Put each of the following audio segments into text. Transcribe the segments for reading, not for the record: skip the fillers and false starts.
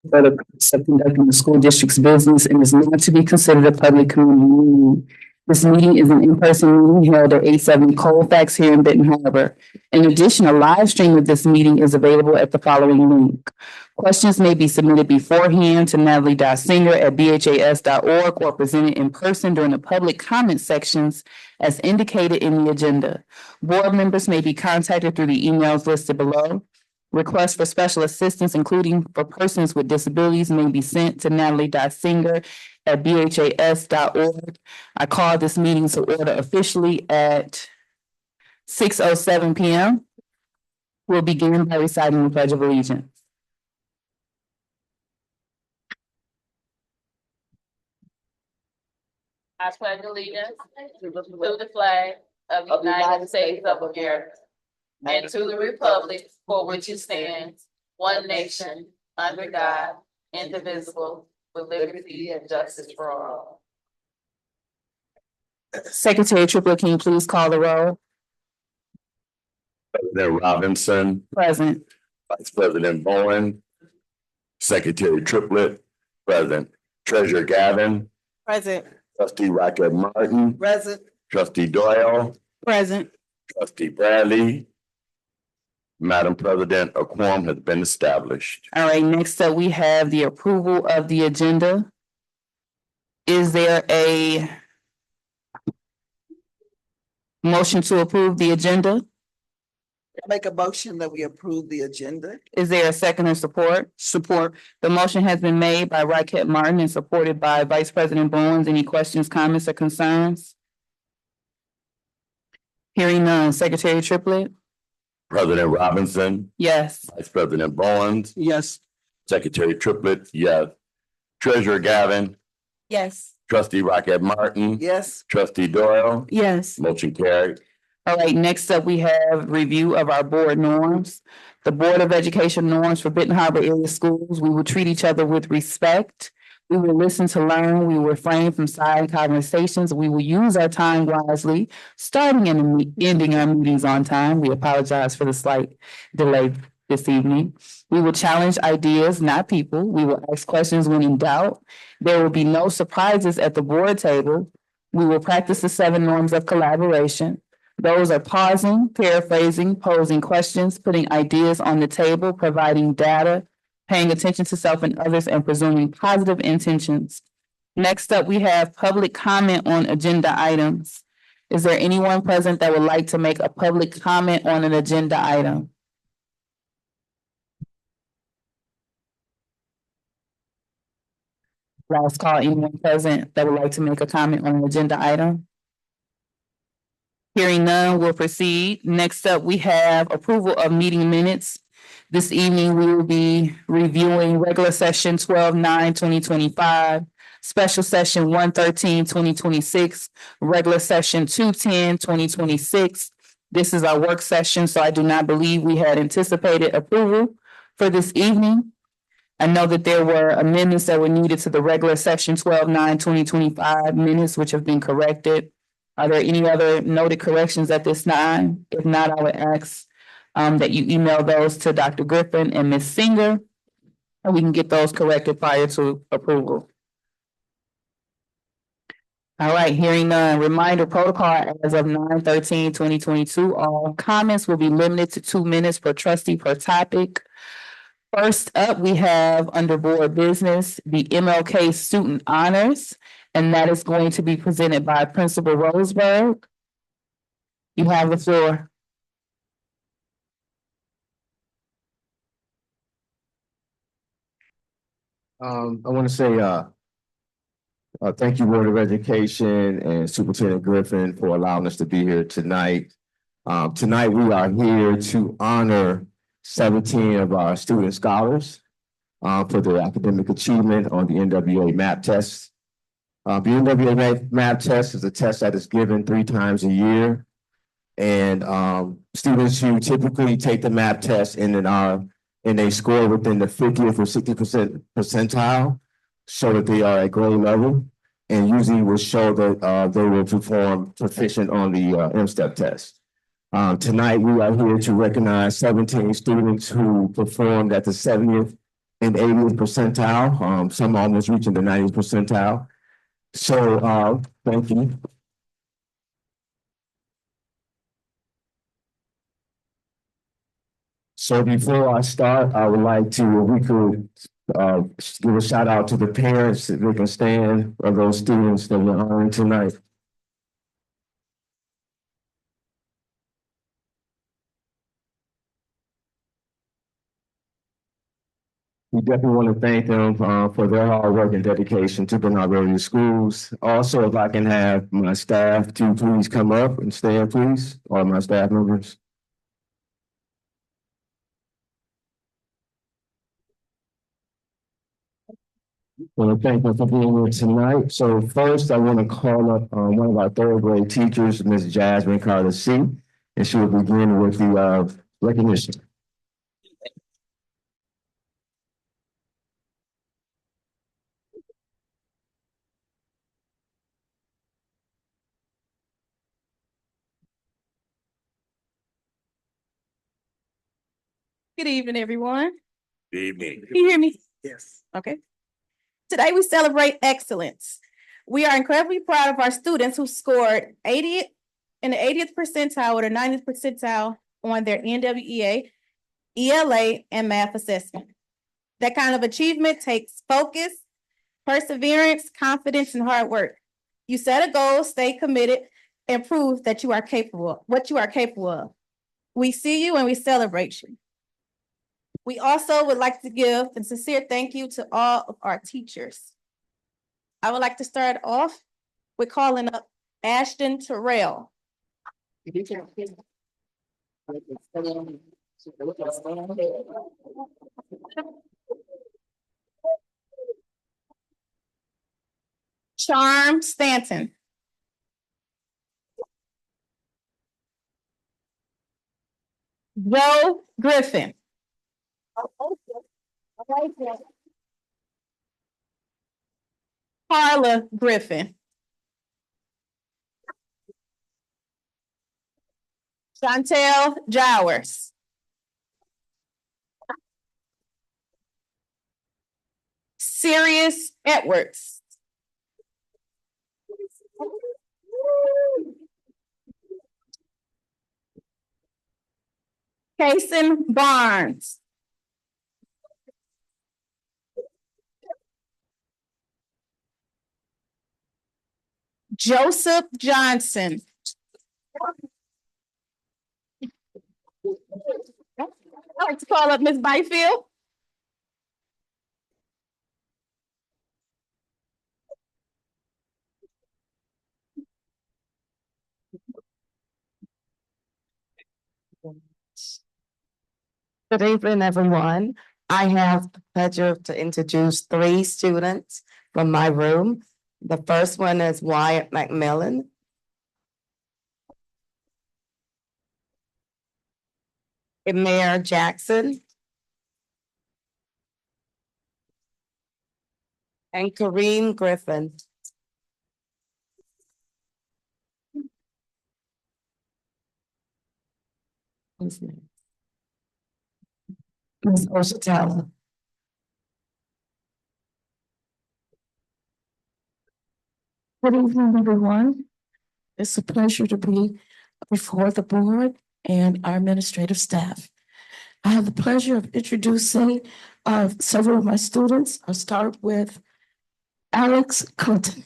for the purpose of conducting the school district's business and is not to be considered a public community meeting. This meeting is an in-person meeting held at 870 Colfax here in Benton Harbor. In addition, a live stream of this meeting is available at the following link. Questions may be submitted beforehand to natalie.singer@bhas.org or presented in person during the public comment sections as indicated in the agenda. Board members may be contacted through the emails listed below. Requests for special assistance, including for persons with disabilities, may be sent to natalie.singer@bhas.org. I call this meeting to order officially at 6:07 p.m. We'll begin by reciting the Pledge of Allegiance. I pledge allegiance to the flag of the United States of America and to the republic for which it stands, one nation, under God, indivisible, with liberty and justice for all. Secretary Triplett, can you please call the roll? President Robinson, Present. Vice President Bowen, Secretary Triplett, Present. Treasurer Gavin, Present. Trustee Rocket Martin, Present. Trustee Doyle, Present. Trustee Bradley. Madam President, a quorum has been established. All right, next up, we have the approval of the agenda. Is there a motion to approve the agenda? Make a motion that we approve the agenda. Is there a second or support? Support. The motion has been made by Rocket Martin and supported by Vice President Bowens. Any questions, comments, or concerns? Hearing none. Secretary Triplett? President Robinson, Yes. Vice President Bowens, Yes. Secretary Triplett, yes. Treasurer Gavin, Yes. Trustee Rocket Martin, Yes. Trustee Doyle, Yes. motion carried. All right, next up, we have review of our board norms. The Board of Education norms for Benton Harbor area schools. We will treat each other with respect. We will listen to learn. We will refrain from side conversations. We will use our time wisely, starting and ending our meetings on time. We apologize for the slight delay this evening. We will challenge ideas, not people. We will ask questions when in doubt. There will be no surprises at the board table. We will practice the 7 norms of collaboration. Those are pausing, paraphrasing, posing questions, putting ideas on the table, providing data, paying attention to self and others, and presuming positive intentions. Next up, we have public comment on agenda items. Is there anyone present that would like to make a public comment on an agenda item? Last call, anyone present that would like to make a comment on an agenda item? Hearing none, we'll proceed. Next up, we have approval of meeting minutes. This evening, we will be reviewing regular session 12/9/2025, special session 113/2026, regular session 210/2026. This is our work session, so I do not believe we had anticipated approval for this evening. I know that there were amendments that were needed to the regular session 12/9/2025 minutes, which have been corrected. Are there any other noted corrections at this time? If not, I would ask that you email those to Dr. Griffin and Ms. Singer, and we can get those corrected prior to approval. All right, hearing none. Reminder protocol as of 9/13/2022. All comments will be limited to 2 minutes per trustee per topic. First up, we have under board business, the MLK Student Honors, and that is going to be presented by Principal Roseberg. You have the floor. I want to say thank you, Board of Education and Superintendent Griffin, for allowing us to be here tonight. Tonight, we are here to honor 17 of our student scholars for their academic achievement on the NWA MAP test. The NWA MAP test is a test that is given 3 times a year. And students who typically take the MAP test and they score within the 50th or 60% percentile show that they are at grade level, and usually will show that they will perform proficient on the M-STEP test. Tonight, we are here to recognize 17 students who performed at the 70th in 80th percentile, some almost reaching the 90th percentile. So, thank you. So before I start, I would like to, if we could, give a shout out to the parents, if they can stand, of those students that we're honoring tonight. We definitely want to thank them, for their hard work and dedication to Bernard Area Schools. Also, if I can have my staff to please come up and stand, please, or my staff members. Want to thank them for being here tonight. So first, I want to call up, one of our third grade teachers, Ms. Jasmine Carter C., and she will begin with the, recognition. Good evening, everyone. Good evening. Can you hear me? Yes. Okay. Today we celebrate excellence. We are incredibly proud of our students who scored 80 in the 80th percentile or the 90th percentile on their NWEA, ELA, and math assessment. That kind of achievement takes focus, perseverance, confidence, and hard work. You set a goal, stay committed, and prove that you are capable, what you are capable of. We see you and we celebrate you. We also would like to give a sincere thank you to all of our teachers. I would like to start off with calling up Ashton Terrell. Charm Stanton. Joe Griffin. Carla Griffin. Chantel Jowers. Sirius Edwards. Kason Barnes. Joseph Johnson. I'd like to call up Ms. Byfield. Good evening, everyone. I have the pleasure to introduce three students from my room. The first one is Wyatt McMillan. Amir Jackson. And Kareem Griffin. Who's next? Ms. Osatella. Good evening, everyone. It's a pleasure to be before the board and our administrative staff. I have the pleasure of introducing several of my students. I'll start with Alex Clinton.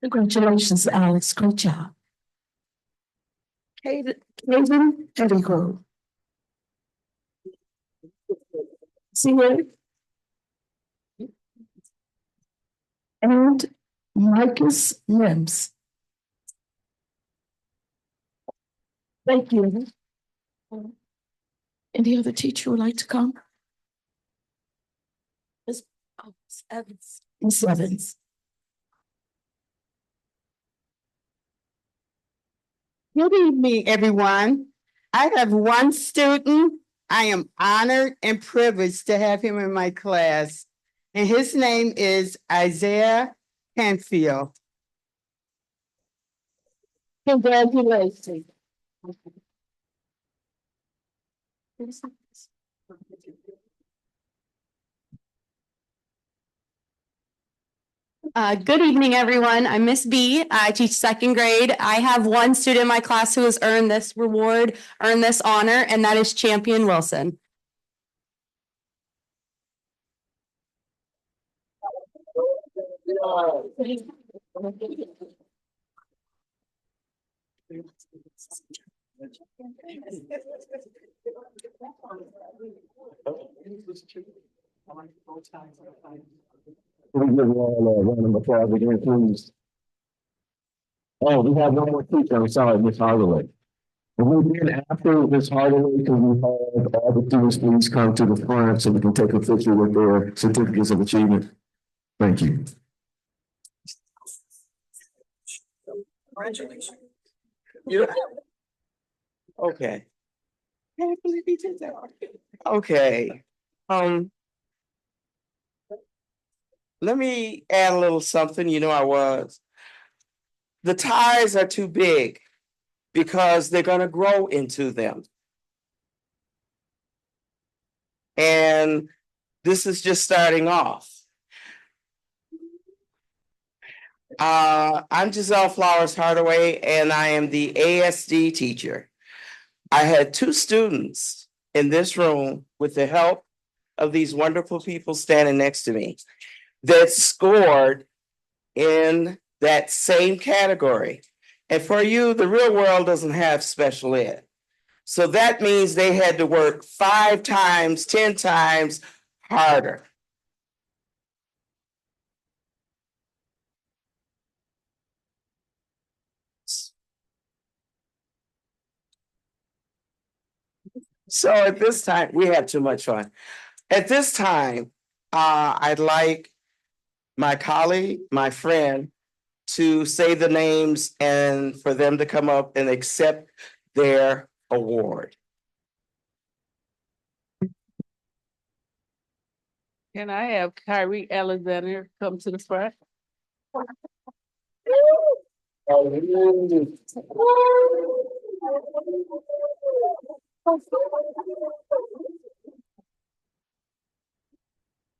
Congratulations, Alex. Great job. Caden Pettigrew. See you. And Marcus Mims. Thank you. Any other teacher would like to come? Miss Evans. Miss Evans. Good evening, everyone. I have one student. I am honored and privileged to have him in my class, and his name is Isaiah Canfield. Congratulations. Good evening, everyone. I'm Miss B. I teach second grade. I have one student in my class who has earned this reward, earned this honor, and that is Champion Wilson. Can we give all a round of applause again, please? Oh, we have one more teacher. I'm sorry, Miss Holloway. And we then after Miss Holloway, can we have all the students please come to the front so we can take a picture with their certificates of achievement? Thank you. Congratulations. Okay. Can't believe he did that. Okay, let me add a little something, the ties are too big because they're gonna grow into them. And this is just starting off. I'm Giselle Flowers Hardaway, and I am the ASD teacher. I had two students in this room with the help of these wonderful people standing next to me that scored in that same category. And for you, the real world doesn't have special ed. So that means they had to work 5 times, 10 times harder. So at this time, we have too much fun. At this time, I'd like my colleague, my friend, to say the names and for them to come up and accept their award. Can I have Kyrie Alexander come to the front?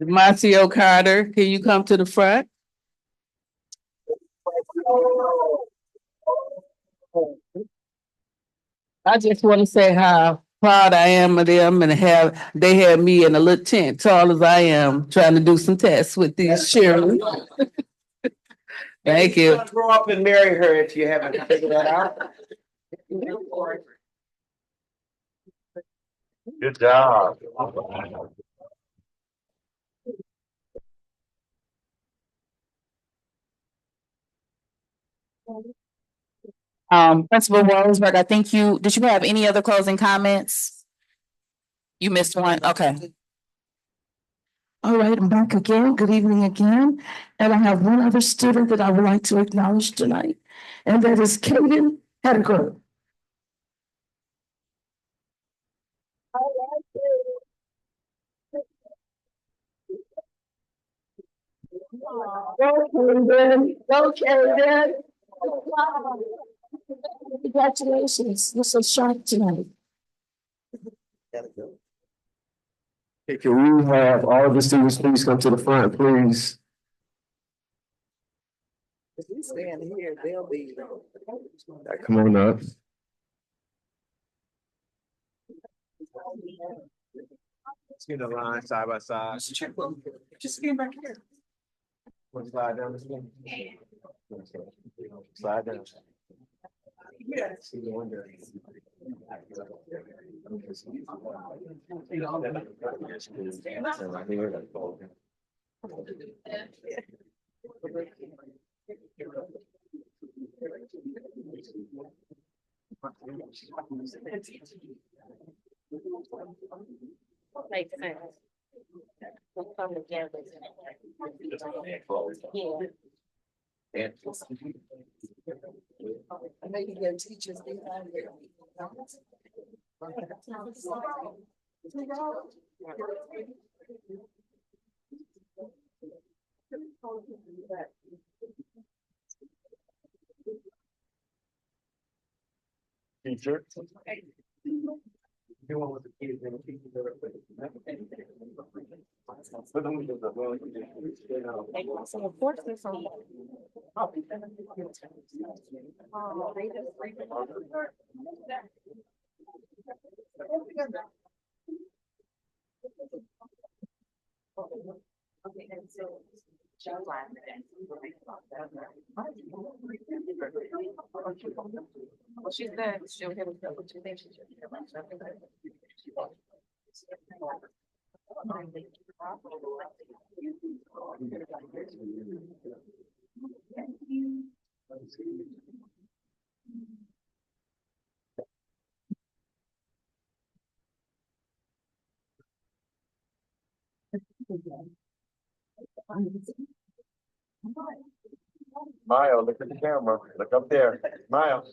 Marcio Carter, can you come to the front? I just want to say how proud I am of them and they had me in a little tent, tall as I am, trying to do some tests with these children. Thank you. Grow up and marry her if you haven't figured that out. Good job. Principal Rosberg, I think did you have any other closing comments? You missed one, okay. All right, I'm back again. Good evening again. And I have one other student that I would like to acknowledge tonight, and that is Kaden Hediger. Okay, congratulations. You're so sharp tonight. Okay, can we have all of the students please come to the front, please? If we stand here, they'll be. Come on up. Let's get a line side by side. Just get back here. Slide down this one. Slide down. Yes. Makes sense. We'll come together. Yeah. I know you get teachers behind there. Teacher. She said she'll hit us up. What you think she should do? Smile, look at the camera, look up there, smile.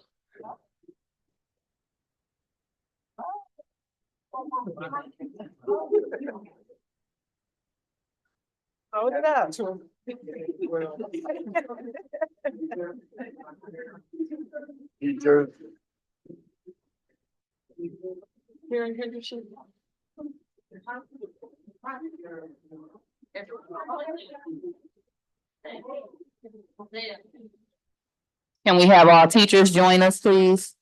Hold it up. Teacher. Can we have all teachers join us, please?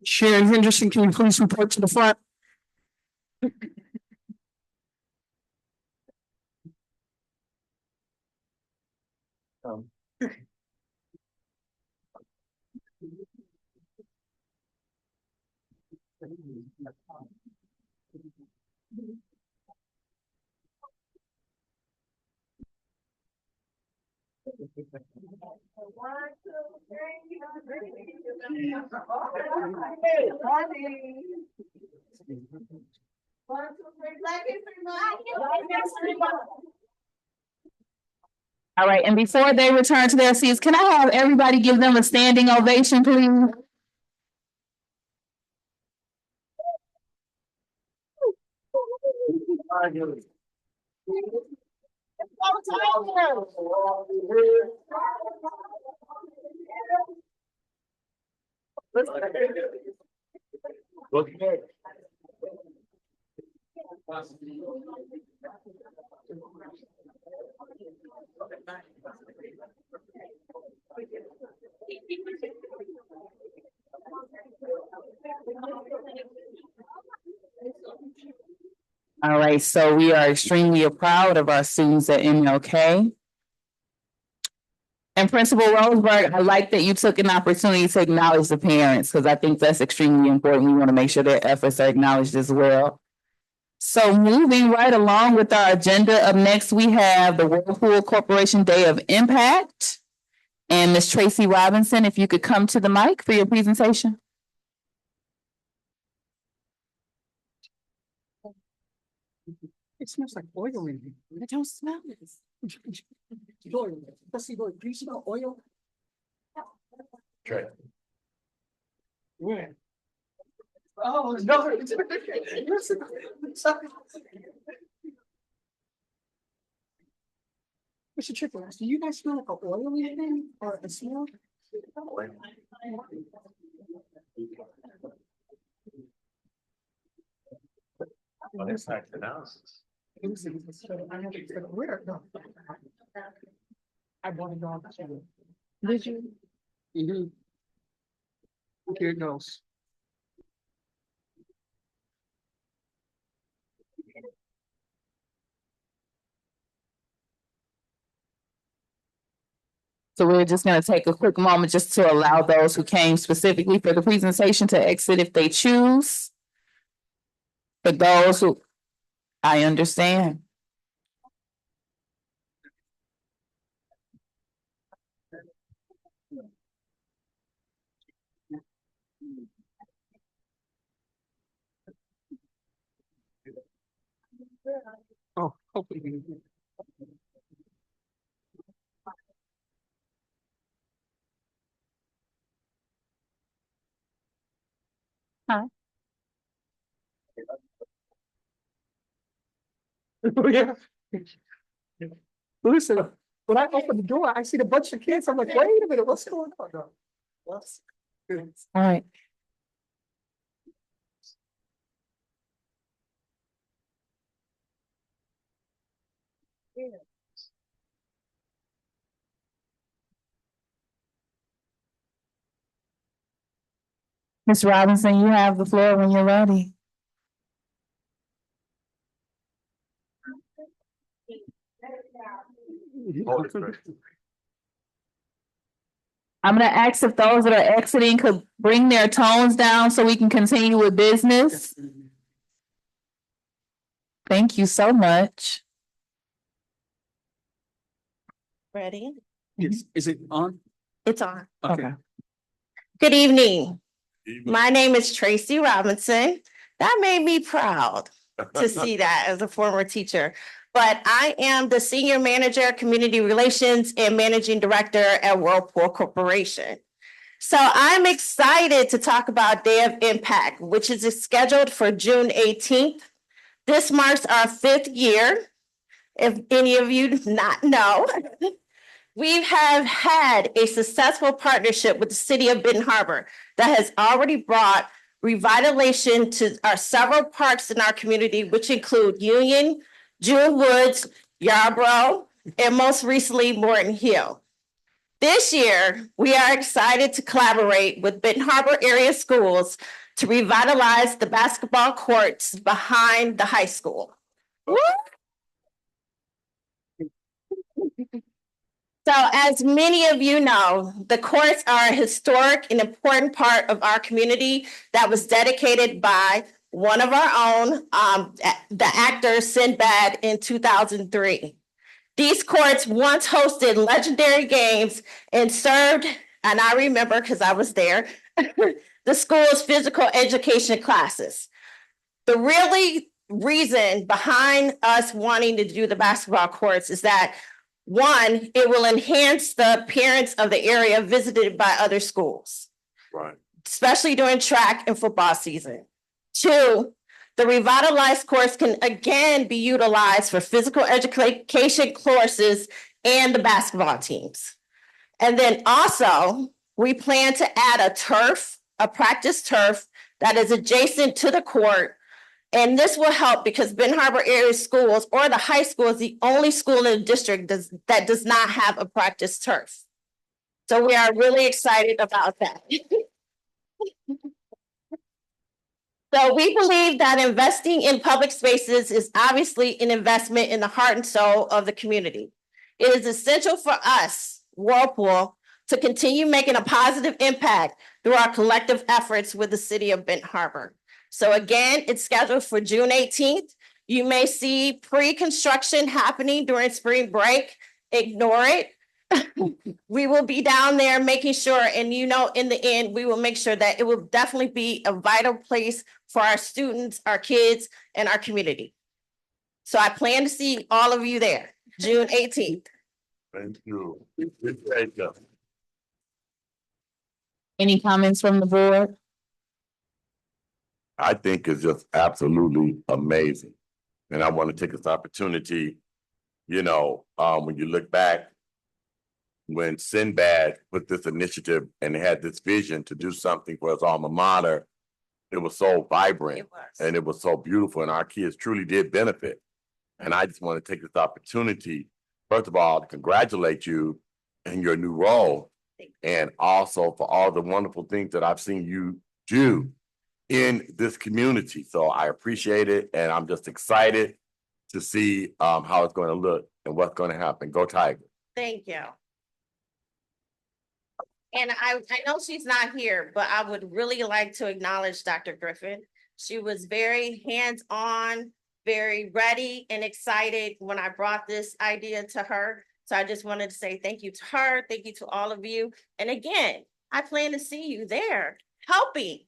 Sharon Henderson, can you please report to the front? All right, and before they return to their seats, can I have everybody give them a standing ovation, please? All right, so we are extremely proud of our students at MLK. And Principal Roseberg, I like that you took an opportunity to acknowledge the parents, because I think that's extremely important. We want to make sure their efforts are acknowledged as well. So moving right along with our agenda, up next we have the Whirlpool Corporation Day of Impact. And Ms. Tracy Robinson, if you could come to the mic for your presentation. It smells like oil in here. I don't smell this. Doyle, let's see, Doyle, do you smell oil? Trey. Where? Oh, no. Listen. Mr. Triple, do you guys smell like an oil in here or a smell? On impact analysis. I have to where? No. I want to go. Did you? Mm-hmm. Here it goes. So we're just going to take a quick moment just to allow those who came specifically for the presentation to exit if they choose. For those who, I understand. Oh, hopefully. Yeah. Listen, when I opened the door, I see a bunch of kids. I'm like, wait a minute, what's going on? No. What's- All right. Ms. Robinson, you have the floor when you're ready. I'm gonna ask if those that are exiting could bring their tones down so we can continue with business. Thank you so much. Ready? Yes, is it on? It's on. Okay. Good evening. My name is Tracy Robinson. That made me proud to see that as a former teacher. But I am the Senior Manager, Community Relations and Managing Director at Whirlpool Corporation. So I'm excited to talk about Day of Impact, which is scheduled for June 18th. This marks our 5th year. If any of you do not know, we have had a successful partnership with the city of Benton Harbor that has already brought revitalization to our several parks in our community, which include Union, Jewel Woods, Yarborough, and most recently Morton Hill. This year, we are excited to collaborate with Benton Harbor area schools to revitalize the basketball courts behind the high school. Woo! So as many of you know, the courts are a historic and important part of our community that was dedicated by one of our own, the actor Sinbad in 2003. These courts once hosted legendary games and served, and I remember because I was there, the school's physical education classes. The really reason behind us wanting to do the basketball courts is that one, it will enhance the appearance of the area visited by other schools. Right. Especially during track and football season. Two, the revitalized course can again be utilized for physical education courses and the basketball teams. And then also, we plan to add a practice turf that is adjacent to the court. And this will help because Benton Harbor area schools or the high school is the only school in the district that does not have a practice turf. So we are really excited about that. So we believe that investing in public spaces is obviously an investment in the heart and soul of the community. It is essential for us, Whirlpool, to continue making a positive impact through our collective efforts with the city of Benton Harbor. So again, it's scheduled for June 18th. You may see pre-construction happening during spring break. Ignore it. We will be down there making sure, and in the end, we will make sure that it will definitely be a vital place for our students, our kids, and our community. So I plan to see all of you there, June 18th. Thank you. Thank you. Any comments from the board? I think it's just absolutely amazing. And I want to take this opportunity, when you look back, when Sinbad put this initiative and had this vision to do something for his alma mater, it was so vibrant and it was so beautiful, and our kids truly did benefit. And I just want to take this opportunity, first of all, to congratulate you in your new role, and also for all the wonderful things that I've seen you do in this community. So I appreciate it, and I'm just excited to see how it's going to look and what's going to happen. Go Tigers. Thank you. And I know she's not here, but I would really like to acknowledge Dr. Griffin. She was very hands-on, very ready and excited when I brought this idea to her. So I just wanted to say thank you to her. Thank you to all of you. And again, I plan to see you there helping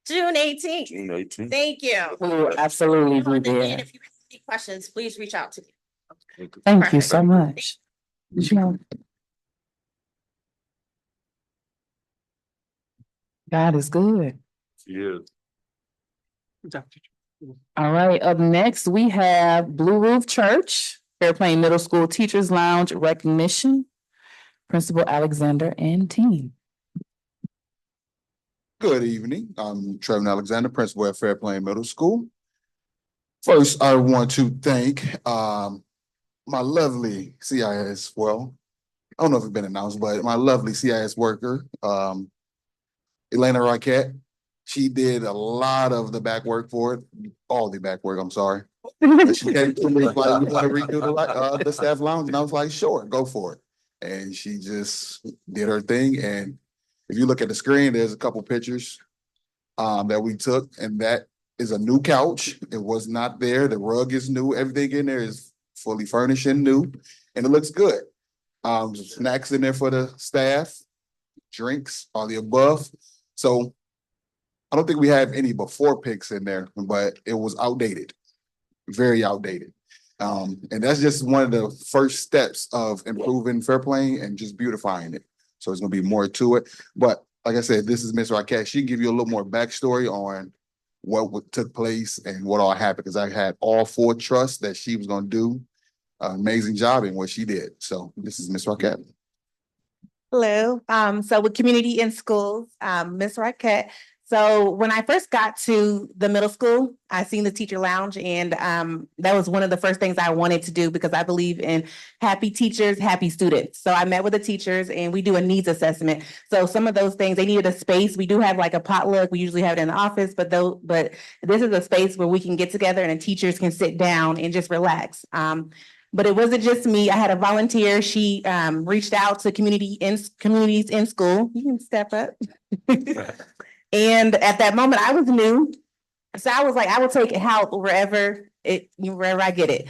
June 18th. June 18th. Thank you. We will absolutely be And there. if you have any questions, please reach out to me. Thank you so much. God is good. She is. Good job, teacher. All right, up next, we have Blue Roof Church, Fairplain Middle School Teachers Lounge recognition. Principal Alexander and team. Good evening. I'm Trevor Alexander, principal at Fairplain Middle School. First, I want to thank my lovely CIS, well, I don't know if it's been announced, but my lovely CIS worker, Elena Roquette. She did a lot of the back work for it, all the back work, I'm sorry. But she came to me like, you want to redo the staff lounge? And I was like, sure, go for it. And she just did her thing. And if you look at the screen, there's a couple pictures that we took, and that is a new couch. It was not there. The rug is new. Everything in there is fully furnished and new, and it looks good. Snacks in there for the staff, drinks, all the above. So I don't think we have any before pics in there, but it was outdated, very outdated. And that's just one of the first steps of improving Fairplain and just beautifying it. So there's gonna be more to it. But like I said, this is Miss Raquel. She can give you a little more backstory on what took place and what all happened, because I had all full trust that she was gonna do an amazing job in what she did. So this is Miss Raquel. Hello, so with Community in Schools, Ms. Raquette. So when I first got to the middle school, I seen the teacher lounge, and that was one of the first things I wanted to do, because I believe in happy teachers, happy students. So I met with the teachers and we do a needs assessment. So some of those things, they needed a space. We do have like a potluck. We usually have it in the office, but this is a space where we can get together and the teachers can sit down and just relax. But it wasn't just me. I had a volunteer. She reached out to communities in school. You can step up. And at that moment, I was new. So I was like, I will take help wherever I get it.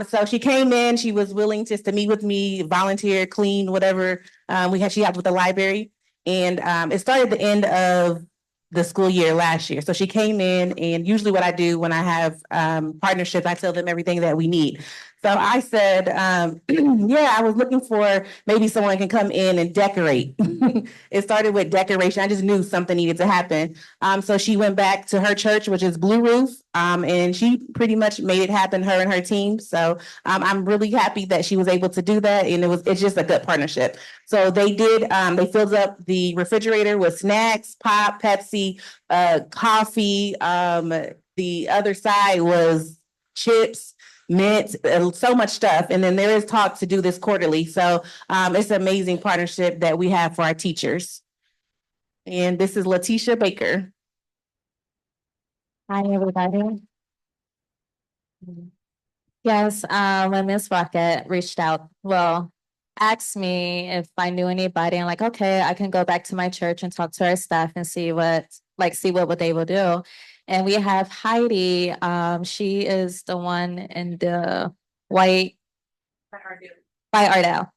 So she came in, she was willing just to meet with me, volunteer, clean, whatever. She helped with the library. And it started the end of the school year last year. So she came in, and usually what I do when I have partnerships, I tell them everything that we need. So I said, yeah, I was looking for maybe someone can come in and decorate. It started with decoration. I just knew something needed to happen. So she went back to her church, which is Blue Roof, and she pretty much made it happen, her and her team. So I'm really happy that she was able to do that, and it's just a good partnership. So they filled up the refrigerator with snacks, pop, Pepsi, coffee. The other side was chips, mint, so much stuff. And then there is talk to do this quarterly. So it's an amazing partnership that we have for our teachers. And this is Letitia Baker. Hi, everybody. Yes, when Miss Rocket reached out, asked me if I knew anybody, and like, okay, I can go back to my church and talk to our staff and see what they will do. And we have Heidi. She is the one in the white by Ardell,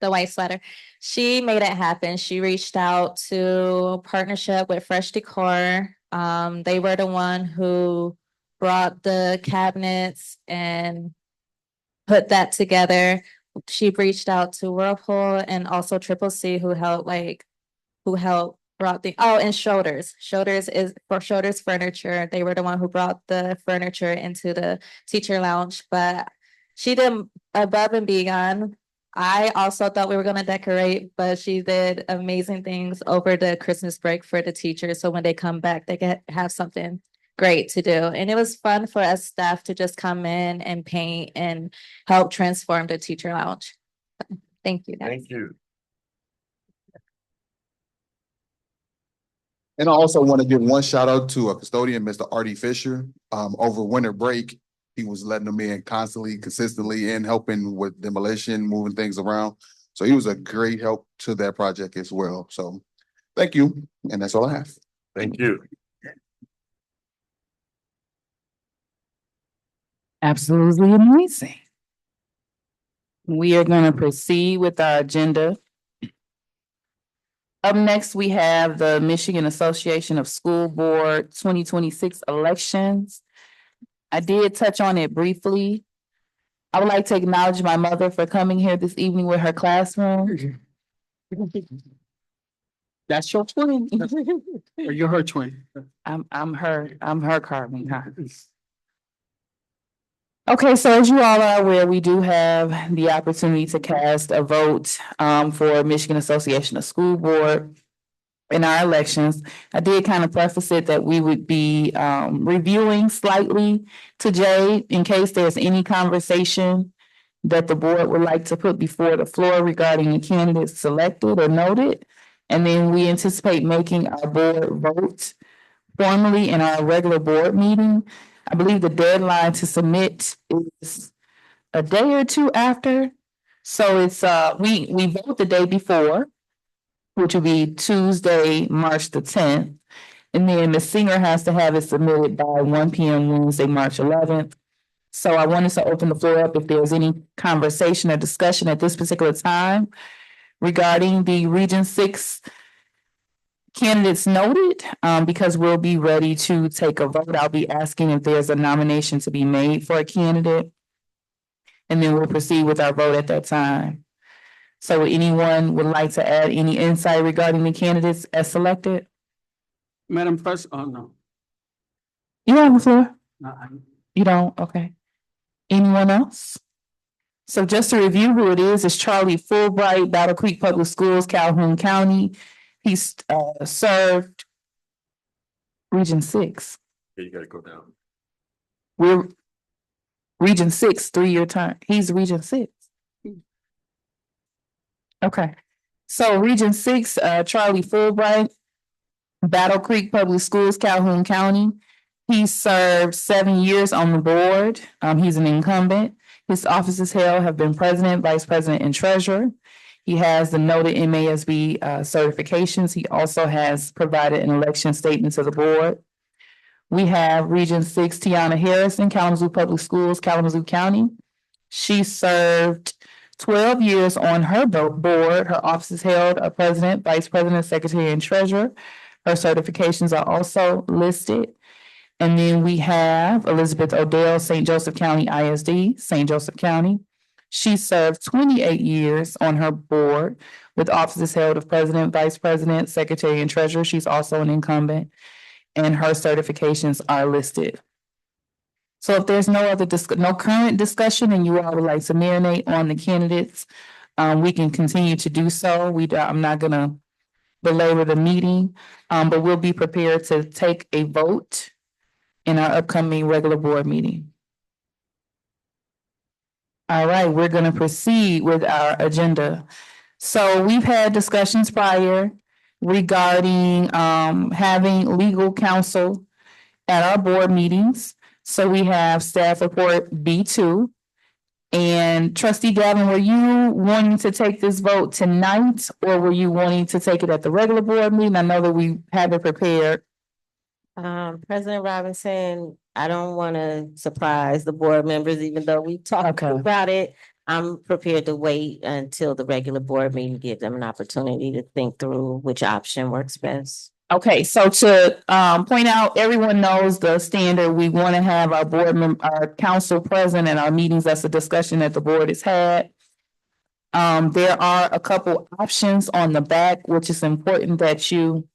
the white sweater. She made it happen. She reached out to partnership with Fresh Decor. They were the one who brought the cabinets and put that together. She reached out to Whirlpool and also Triple C, who helped brought and Shoulders. Shoulders is for Shoulders Furniture. They were the one who brought the furniture into the teacher lounge, but she did above and beyond. I also thought we were going to decorate, but she did amazing things over the Christmas break for the teachers. So when they come back, they can have something great to do. And it was fun for us staff to just come in and paint and help transform the teacher lounge. Thank you, guys. Thank you. And I also want to give one shout out to a custodian, Mr. Artie Fisher. Over winter break, he was letting them in constantly, consistently, and helping with demolition, moving things around. So he was a great help to that project as well. So thank you. And that's all I have. Thank you. Absolutely amazing. We are going to proceed with our agenda. Up next, we have the Michigan Association of School Board 2026 elections. I did touch on it briefly. I would like to acknowledge my mother for coming here this evening with her classroom. That's your twin. Or you're her twin. I'm her Carmen, huh? Okay, so as you all are aware, we do have the opportunity to cast a vote for Michigan Association of School Board in our elections. I did kind of preface it that we would be reviewing slightly today in case there's any conversation that the board would like to put before the floor regarding the candidates selected or noted. And then we anticipate making our board vote formally in our regular board meeting. I believe the deadline to submit is a day or two after. So it's we vote the day before, which will be Tuesday, March the 10th. And then the singer has to have it submitted by 1 p.m. Wednesday, March 11th. So I wanted to open the floor up if there's any conversation or discussion at this particular time regarding the Region 6 candidates noted, because we'll be ready to take a vote. I'll be asking if there's a nomination to be made for a candidate. And then we'll proceed with our vote at that time. So anyone would like to add any insight regarding the candidates as selected? Madam President, oh, no. You have the floor? No, You don't? Okay. Anyone else? So just to review who it is Charlie Fulbright, Battle Creek Public Schools, Calhoun County. He's served Region 6. Yeah, you gotta go down. We're Region 6, 3-year term. He's Region 6. Okay. So Region 6, Charlie Fulbright, Battle Creek Public Schools, Calhoun County. He served 7 years on the board. He's an incumbent. His offices held have been president, vice president, and treasurer. He has the noted MASB certifications. He also has provided an election statement to the board. We have Region 6, Tiana Harrison, Kalamazoo Public Schools, Kalamazoo County. She served 12 years on her board. Her offices held a president, vice president, secretary, and treasurer. Her certifications are also listed. And then we have Elizabeth Odell, St. Joseph County ISD, St. Joseph County. She served 28 years on her board with offices held of president, vice president, secretary, and treasurer. She's also an incumbent, and her certifications are listed. So if there's no other no current discussion and you all would like to marinate on the candidates, we can continue to do so. I'm not gonna belabor the meeting, but we'll be prepared to take a vote in our upcoming regular board meeting. All right, we're gonna proceed with our agenda. So we've had discussions prior regarding having legal counsel at our board meetings. So we have staff report B2. And Trustee Gavin, were you wanting to take this vote tonight or were you wanting to take it at the regular board meeting? I know that we have it prepared. President Robinson, I don't want to surprise the board members, even though we talked Okay. about it. I'm prepared to wait until the regular board meeting, give them an opportunity to think through which option works best. Okay, so to point out, everyone knows the standard. We want to have our our council present in our meetings. That's a discussion that the board has had. There are a couple options on the back, which is important that you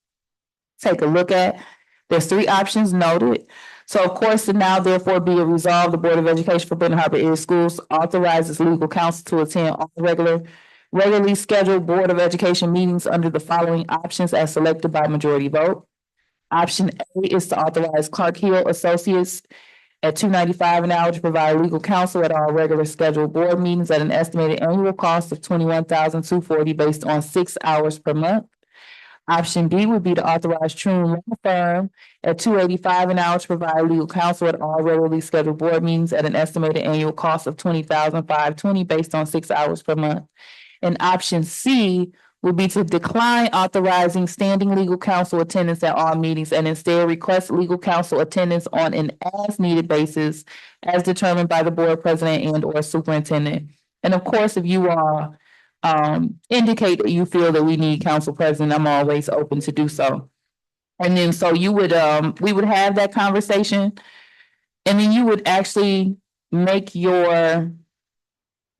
take a look at. There's 3 options noted. So of course, now therefore be it resolved, the Board of Education for Benton Harbor Area Schools authorizes legal counsel to attend all regularly scheduled Board of Education meetings under the following options as selected by majority vote. Option A is to authorize Clark Hill Associates at $2.95 an hour to provide legal counsel at all regular scheduled board meetings at an estimated annual cost of $21,240 based on 6 hours per month. Option B would be to authorize Troon Law Firm at $2.85 an hour to provide legal counsel at all regularly scheduled board meetings at an estimated annual cost of $20,520 based on 6 hours per month. And option C would be to decline authorizing standing legal counsel attendance at all meetings and instead request legal counsel attendance on an as-needed basis as determined by the board president and or superintendent. And of course, if you all indicate that you feel that we need council president, I'm always open to do so. And then so you would we would have that conversation and then you would actually make your,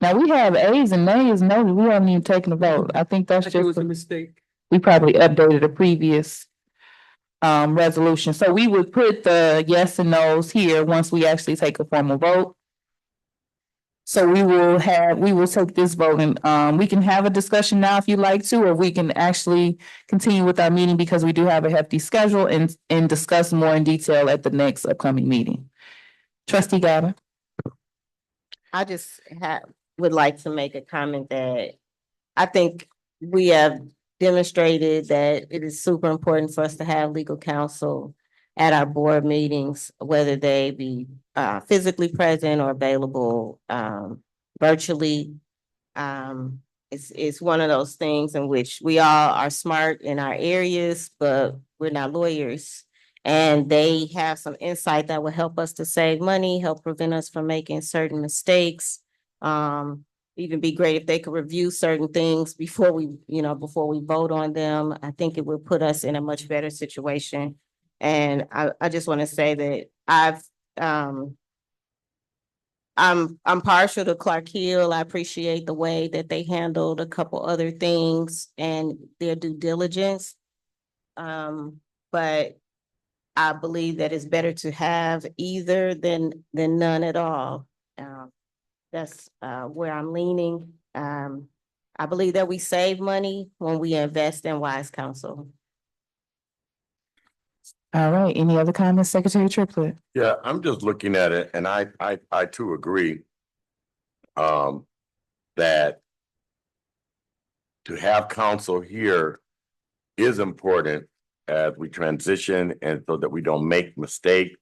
now we have ayes and nays, no, we haven't even taken a vote. I think that's it just, was a mistake. We probably updated a previous resolution. So we would put the yes and no's here once we actually take a formal vote. So we will take this vote and we can have a discussion now if you'd like to, or we can actually continue with our meeting because we do have a hefty schedule and discuss more in detail at the next upcoming meeting. Trustee Gaba. I just would like to make a comment that I think we have demonstrated that it is super important for us to have legal counsel at our board meetings, whether they be physically present or available virtually. It's one of those things in which we all are smart in our areas, but we're not lawyers. And they have some insight that will help us to save money, help prevent us from making certain mistakes. Even be great if they could review certain things before we vote on them. I think it would put us in a much better situation. And I just want to say that I'm partial to Clark Hill. I appreciate the way that they handled a couple other things and their due diligence. But I believe that it's better to have either than none at all. That's where I'm leaning. I believe that we save money when we invest in wise counsel. All right, any other comments, Secretary Triplett? Yeah, I'm just looking at it and I too agree. That to have counsel here is important as we transition and so that we don't make mistakes.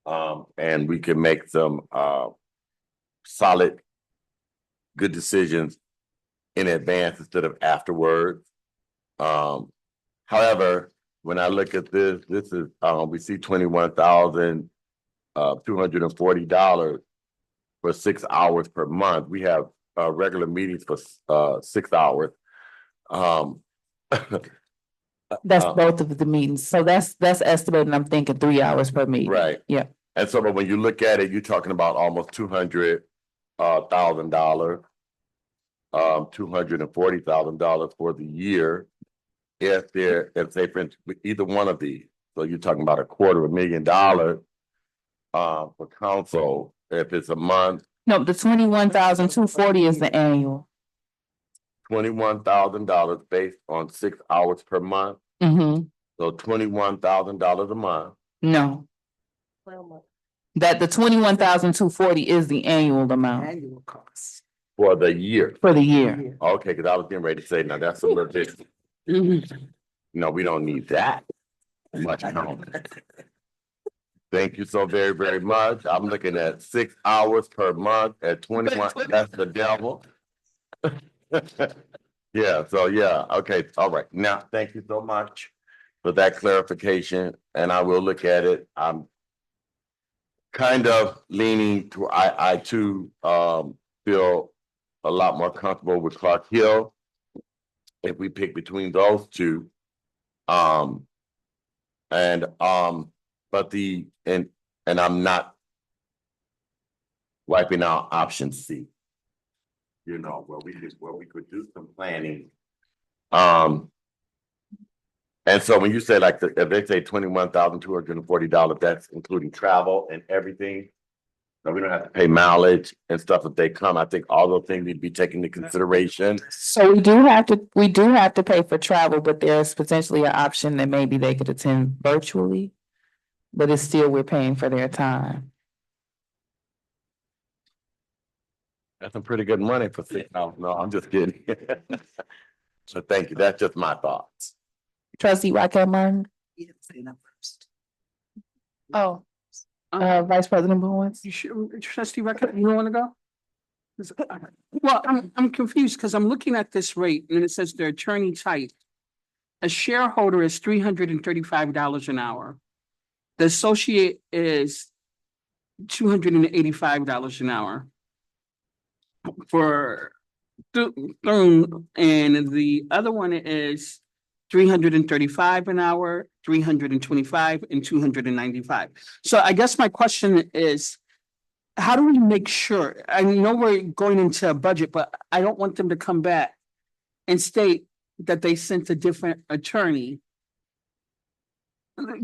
And we can make some solid, good decisions in advance instead of afterwards. However, when I look at this is we see $21,240 for 6 hours per month. We have regular meetings for 6 hours. That's both of the meetings. So that's estimating, I'm thinking 3 hours per meeting. Right. Yeah. And so, but when you look at it, you're talking about almost $200,000, $240,000 for the year. If say for instance, either one of these, so you're talking about $250,000 for council. If it's a month, No, the 21,240 is the annual. $21,000 based on 6 hours per month. Mm-hmm. So $21,000 a month. No. That the 21,240 is the annual amount. Annual costs. For the year. For the year. Okay, because I was getting ready to say, now that's a little bit. No, we don't need that much. Thank you so very, very much. I'm looking at 6 hours per month at 21. That's the devil. Yeah, so yeah, okay, all right. Now, thank you so much for that clarification, and I will look at it. I'm kind of leaning to, I too feel a lot more comfortable with Clark Hill if we pick between those two. But I'm not wiping out option C. You know, where we could do some planning. And so when you say like if they say $21,240, that's including travel and everything. So we don't have to pay mileage and stuff if they come. I think all those things need to be taken into consideration. So we do have to pay for travel, but there's potentially an option that maybe they could attend virtually. But it's still, we're paying for their time. That's some pretty good money for sitting out. No, I'm just kidding. So thank you. That's just my thoughts. Trustee Raquel Martin. You didn't say that first. Oh, Vice President Bowens. You should, Trustee Record, you want to go? Well, I'm confused because I'm looking at this rate and it says the attorney type. A shareholder is $335 an hour. The associate is $285 an hour. For and the other one is $335 an hour, $325 and $295. So I guess my question is, how do we make sure? I know we're going into a budget, but I don't want them to come back and state that they sent a different attorney.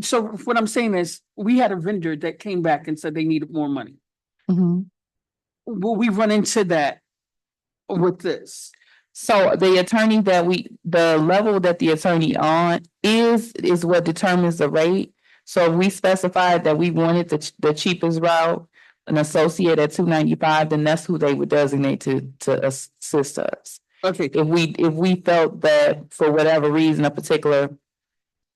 So what I'm saying is, we had a vendor that came back and said they needed more money. Will we run into that with this? So the attorney the level that the attorney on is what determines the rate. So if we specified that we wanted the cheapest route, an associate at $295, then that's who they would designate to assist us. Okay, If we felt that for whatever reason, a particular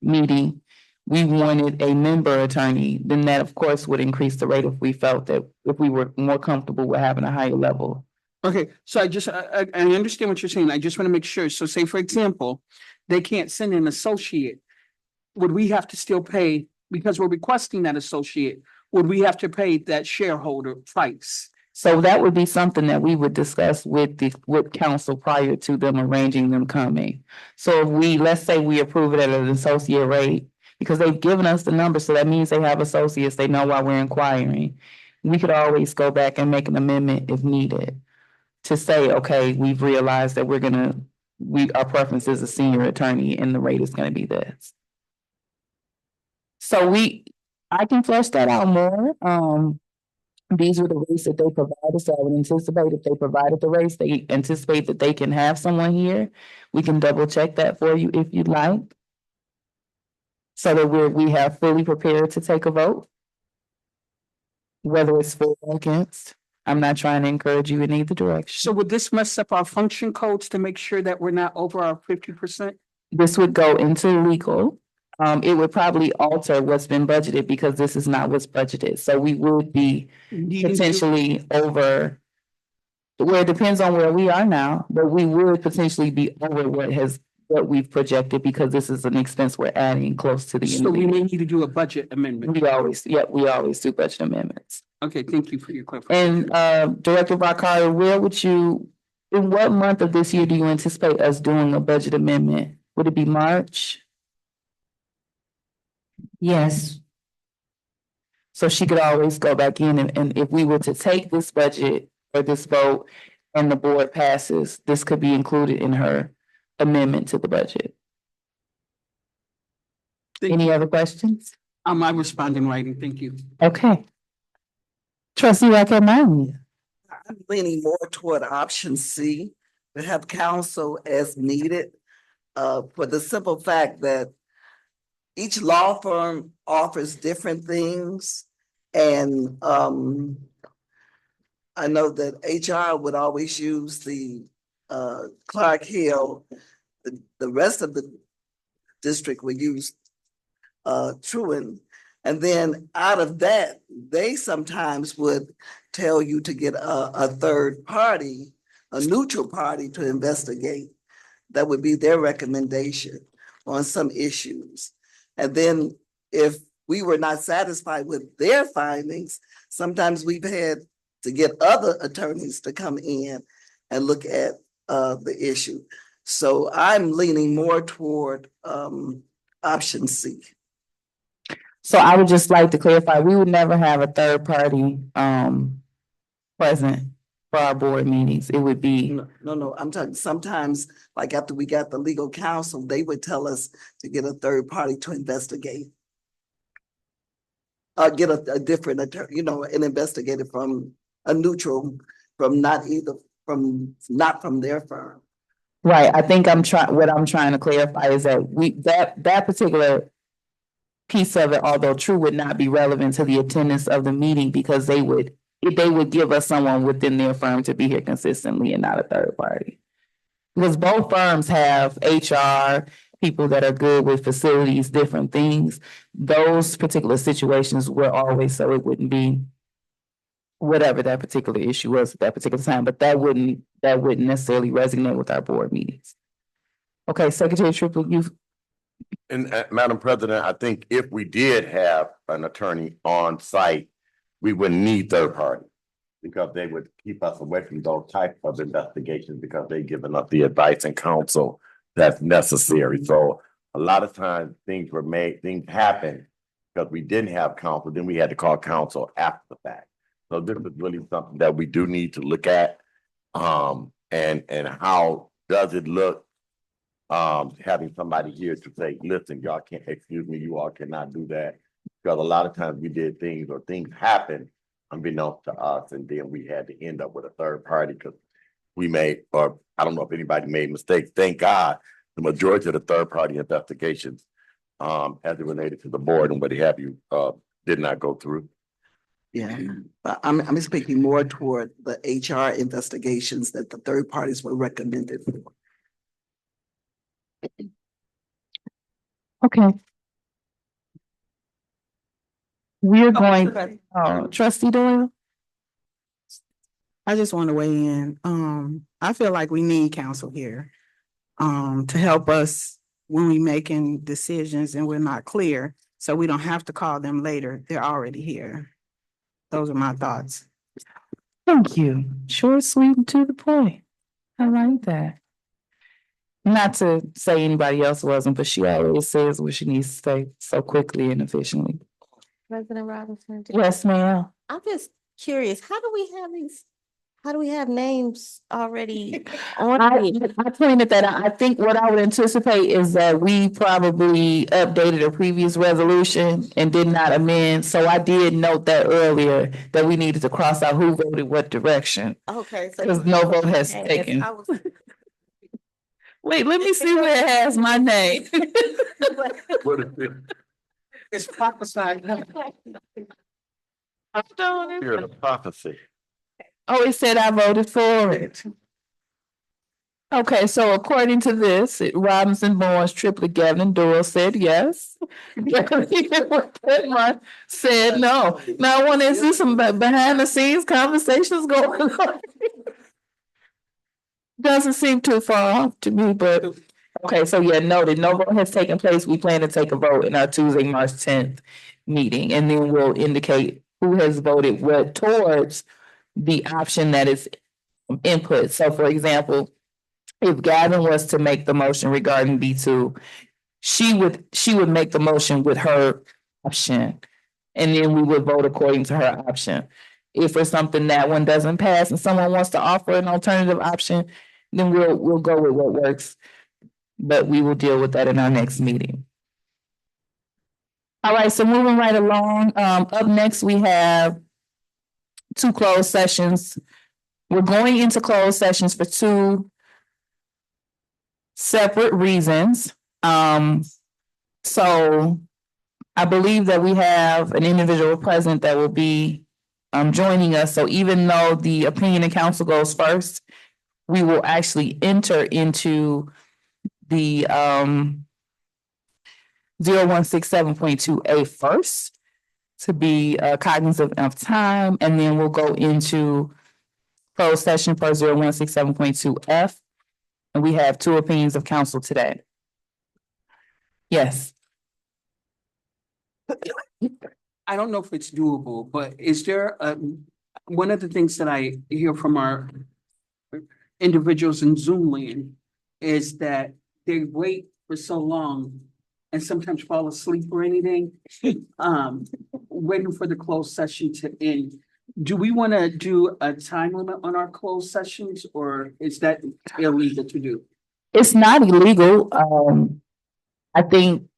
meeting, we wanted a member attorney, then that of course would increase the rate if we felt that, if we were more comfortable with having a higher level. okay, so I understand what you're saying. I just want to make sure. So say, for example, they can't send an associate. Would we have to still pay, because we're requesting that associate, would we have to pay that shareholder price? So that would be something that we would discuss with council prior to them arranging them coming. So if let's say we approve it at an associate rate, because they've given us the number, so that means they have associates, they know why we're inquiring. We could always go back and make an amendment if needed to say, okay, we've realized that our preference is a senior attorney and the rate is gonna be this. So I can flesh that out more. These are the rates that they provided, so I would anticipate if they provided the rates, they anticipate that they can have someone here. We can double check that for you if you'd like. So that we have fully prepared to take a vote. Whether it's for or against, I'm not trying to encourage you in either direction. So would this mess up our function codes to make sure that we're not over our 50%? This would go into legal. It would probably alter what's been budgeted because this is not what's budgeted. So we would be potentially over, where it depends on where we are now, but we would potentially be over what we've projected because this is an expense we're adding close to the end So of the we year. may need to do a budget amendment. We always do budget amendments. Okay, thank you for your clarification. And Director Barkari, in what month of this year do you anticipate us doing a budget amendment? Would it be March? Yes. So she could always go back in and if we were to take this budget or this vote and the board passes, this could be included in her amendment to the budget. Any other questions? I respond in writing, thank you. Okay. Trustee Raquel. I'm leaning more toward option C, to have counsel as needed. For the simple fact that each law firm offers different things. And I know that HR would always use the Clark Hill. The rest of the district would use Truan. And then out of that, they sometimes would tell you to get a third party, a neutral party to investigate. That would be their recommendation on some issues. And then if we were not satisfied with their findings, sometimes we've had to get other attorneys to come in and look at the issue. So I'm leaning more toward option C. So I would just like to clarify, we would never have a third party present for our board meetings. It would be. No, I'm talking sometimes, like after we got the legal counsel, they would tell us to get a third party to investigate. Get a different attorney, an investigator from a neutral, not from their firm. Right, I think what I'm trying to clarify is that that particular piece of it, although true, would not be relevant to the attendance of the meeting because they would give us someone within their firm to be here consistently and not a third party. Because both firms have HR, people that are good with facilities, different things. Those particular situations were always, so it wouldn't be whatever that particular issue was at that particular time, but that wouldn't necessarily resonate with our board meetings. Okay, Secretary Triplett, And Madam President, I think if we did have an attorney on site, we wouldn't need third party. Because they would keep us away from those types of investigations because they've given us the advice and counsel that's necessary. So a lot of times things happen because we didn't have counsel, then we had to call counsel after the fact. So this is really something that we do need to look at. And how does it look having somebody here to say, listen, y'all can't, excuse me, you all cannot do that. Because a lot of times we did things or things happen unbeknownst to us, and then we had to end up with a third party because we made, or I don't know if anybody made mistakes. Thank God, the majority of the third party investigations, as it related to the board and what have you, did not go through. Yeah, but I'm speaking more toward the HR investigations that the third parties were recommended for. Okay. We're going, trustee Doyle? I just want to weigh in. I feel like we need counsel here to help us when we making decisions and we're not clear, so we don't have to call them later. They're already here. Those are my thoughts. Thank you. Short, sweet, and to the point. I like that. Not to say anybody else wasn't, but she always says what she needs to say so quickly and efficiently. President Robinson. Yes, ma'am. I'm just curious, how do we have names already on here? I pointed that out. I think what I would anticipate is that we probably updated a previous resolution and did not amend. So I did note that earlier that we needed to cross out who voted what direction. Okay, so. Because no vote has taken. Wait, let me see where it has my name. What is it? It's prophesied. Spirit of prophecy. Oh, it said I voted for it. Okay, so according to this, Robinson, Barnes, Triplett, Gavin, Doyle said yes. Pittman said no. Now I want to see some behind the scenes conversations going on. Doesn't seem too far off to me, but okay, so yeah, noted. No vote has taken place. We plan to take a vote in our Tuesday, March 10th meeting, and then we'll indicate who has voted what towards the option that is input. So for example, if Gavin was to make the motion regarding B2, she would make the motion with her option, and then we would vote according to her option. If for something that one doesn't pass and someone wants to offer an alternative option, then we'll go with what works. But we will deal with that in our next meeting. All right, so moving right along, up next we have two closed sessions. We're going into closed sessions for two separate reasons. So I believe that we have an individual present that will be joining us. So even though the opinion of council goes first, we will actually enter into the 0167.2A first to be cognizant of time, and then we'll go into closed session for 0167.2F. And we have two opinions of council today. Yes. I don't know if it's doable, but is there one of the things that I hear from our individuals in Zoom land is that they wait for so long and sometimes fall asleep or anything, waiting for the closed session to end. Do we want to do a time limit on our closed sessions, or is that illegal to do? It's not illegal. I think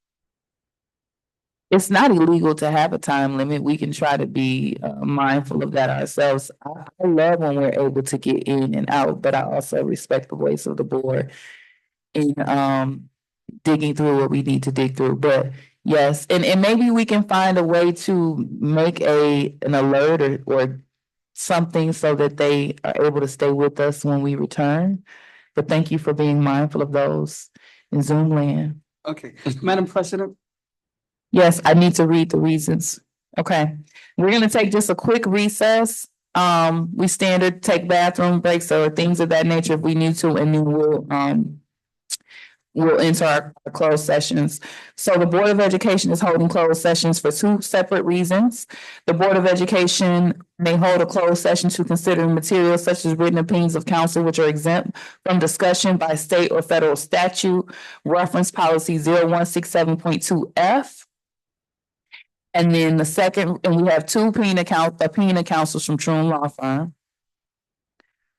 it's not illegal to have a time limit. We can try to be mindful of that ourselves. I love when we're able to get in and out, but I also respect the voice of the board in digging through what we need to dig through. But yes, and maybe we can find a way to make an alert or something so that they are able to stay with us when we return. But thank you for being mindful of those in Zoom land. Okay, Madam President. Yes, I need to read the reasons. Okay, we're gonna take just a quick recess. We standard take bathroom breaks or things of that nature if we need to, and then we'll enter our closed sessions. So the Board of Education is holding closed sessions for two separate reasons. The Board of Education may hold a closed session to consider materials such as written opinions of council, which are exempt from discussion by state or federal statute, reference policy 0167.2F. And then the second, and we have two opinion of councils from Troon Law Firm.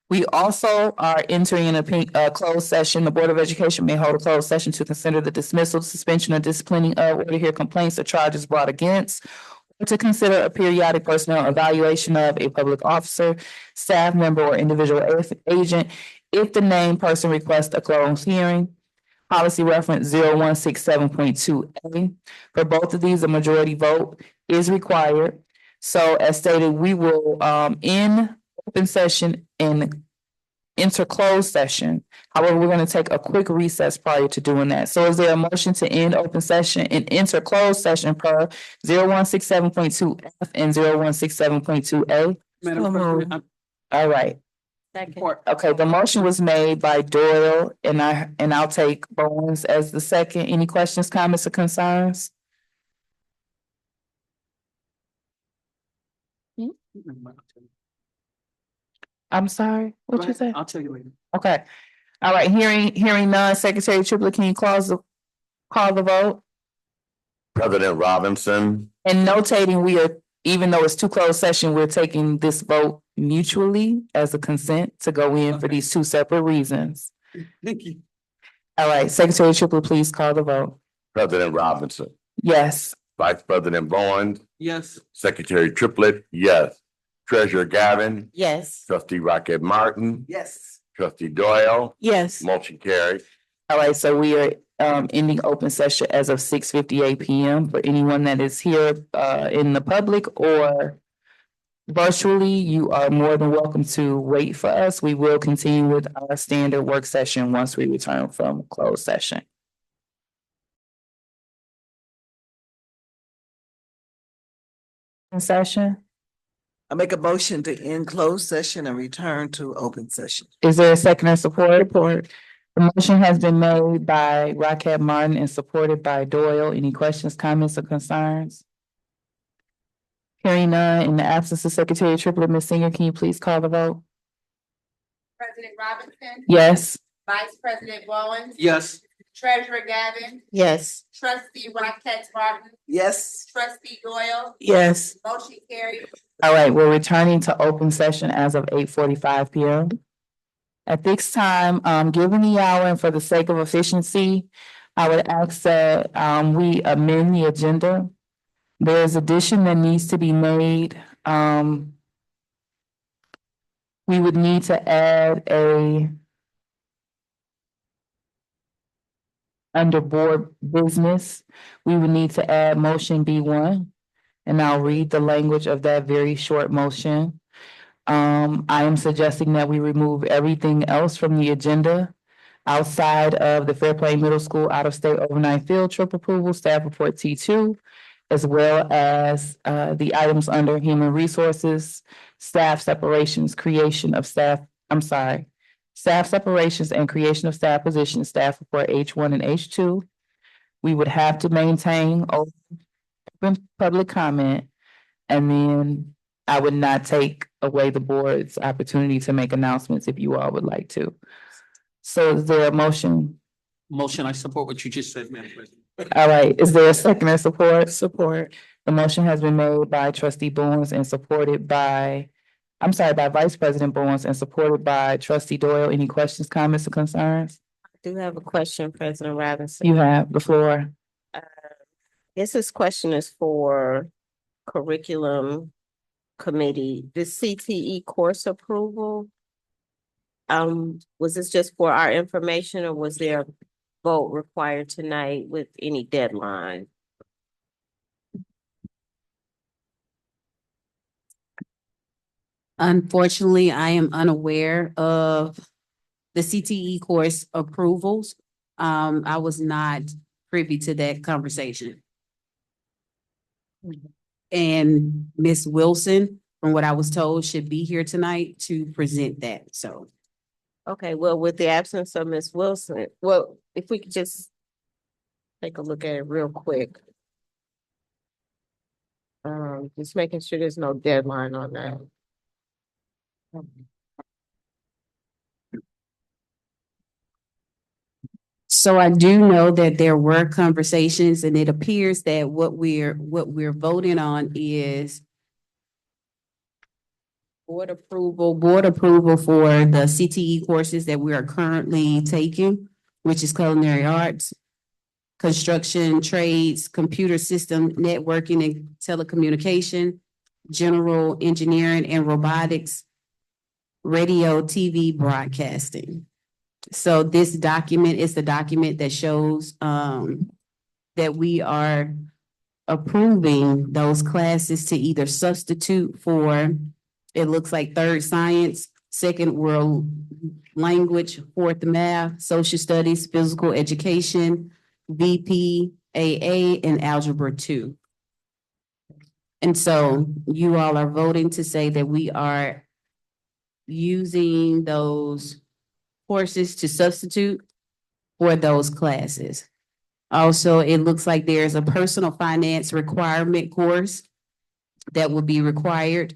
We also are entering a closed session. The Board of Education may hold a closed session to consider the dismissal, suspension, or disciplining of, or to hear complaints or charges brought against, or to consider a periodic personnel evaluation of a public officer, staff member, or individual agent if the named person requests a closed hearing. Policy reference 0167.2A. For both of these, a majority vote is required. So as stated, we will end open session and enter closed session. However, we're going to take a quick recess prior to doing that. So is there a motion to end open session and enter closed session per 0167.2F and 0167.2A? Madam President, All right. Second. Okay, the motion was made by Doyle and I'll take Bowens as the second. Any questions, comments, or concerns? I'm sorry, Go what you ahead. say? I'll tell you later. Okay. All right, hearing none, Secretary Triplett, can you call the vote? President Robinson, And notating, even though it's two closed session, we're taking this vote mutually as a consent to go in for these two separate reasons. Thank you. All right, Secretary Triplett, please call the vote. President Robinson, Yes. Vice President Bowens, Yes. Secretary Triplett, yes. Treasurer Gavin, Yes. Trustee Rocket Martin, Yes. Trustee Doyle, Yes. motion carried. All right, so we are ending open session as of 6:58 PM. For anyone that is here in the public or virtually, you are more than welcome to wait for us. We will continue with our standard work session once we return from closed session. Session, I make a motion to end closed session and return to open session. is there a second or support? The motion has been made by Rocket Martin and supported by Doyle. Any questions, comments, or concerns? Hearing none, in the absence of Secretary Triplett, Ms. Singer, can you please call the vote? President Robinson. Yes. Vice President Bowens. Yes. Treasurer Gavin. Yes. Trustee Rocket Martin. Yes. Trustee Doyle. Yes. Motion carried. All right, we're returning to open session as of 8:45 PM. At this time, given the hour and for the sake of efficiency, I would ask that we amend the agenda. There's addition that needs to be made. We would need to add under board business, we would need to add motion B1. And I'll read the language of that very short motion. I am suggesting that we remove everything else from the agenda outside of the Fairplain Middle School out-of-state overnight field trip approval, staff report T2, as well as the items under human resources, staff separations, staff separations and creation of staff positions, staff report H1 and H2. We would have to maintain open public comment, and then I would not take away the board's opportunity to make announcements if you all would like to. So is there a motion? Motion, I support what you just said, Madam President. All right, is there a second or support? Support. The motion has been made by trustee Bowens and supported by, by Vice President Bowens and supported by trustee Doyle. Any questions, comments, or concerns? I do have a question, President Robinson. You have the floor. This question is for curriculum committee, the CTE course approval. Was this just for our information or was there a vote required tonight with any deadline? Unfortunately, I am unaware of the CTE course approvals. I was not privy to that conversation. And Ms. Wilson, from what I was told, should be here tonight to present that, so. Okay, well, with the absence of Ms. Wilson, well, if we could just take a look at it real quick. Just making sure there's no deadline on that. So I do know that there were conversations and it appears that what we're voting on is Board approval for the CTE courses that we are currently taking, which is culinary arts, construction, trades, computer system, networking and telecommunication, general engineering and robotics, radio, TV, broadcasting. So this document is the document that shows that we are approving those classes to either substitute for, it looks like third science, second world language, fourth math, social studies, physical education, VP, AA, and Algebra 2. And so you all are voting to say that we are using those courses to substitute for those classes. Also, it looks like there's a personal finance requirement course that will be required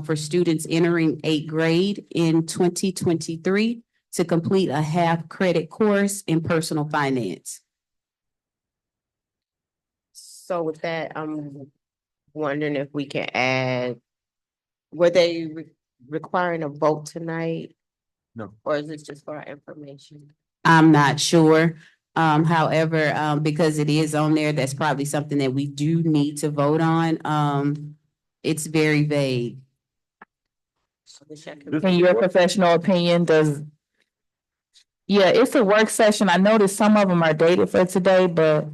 for students entering 8th grade in 2023 to complete a half credit course in personal finance. So with that, I'm wondering if we can add, were they requiring a vote tonight? No. Or is this just for our information? I'm not sure. However, because it is on there, that's probably something that we do need to vote on. It's very vague. In your professional opinion, yeah, it's a work session. I noticed some of them are dated for today, but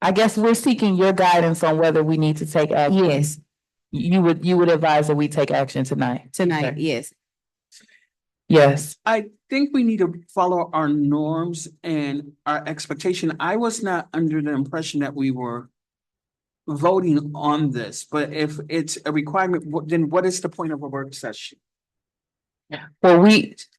I guess we're seeking your guidance on whether we need to take action. Yes, You would advise that we take action tonight? tonight, yes. Yes. I think we need to follow our norms and our expectation. I was not under the impression that we were voting on this, but if it's a requirement, then what is the point of a work session? Well,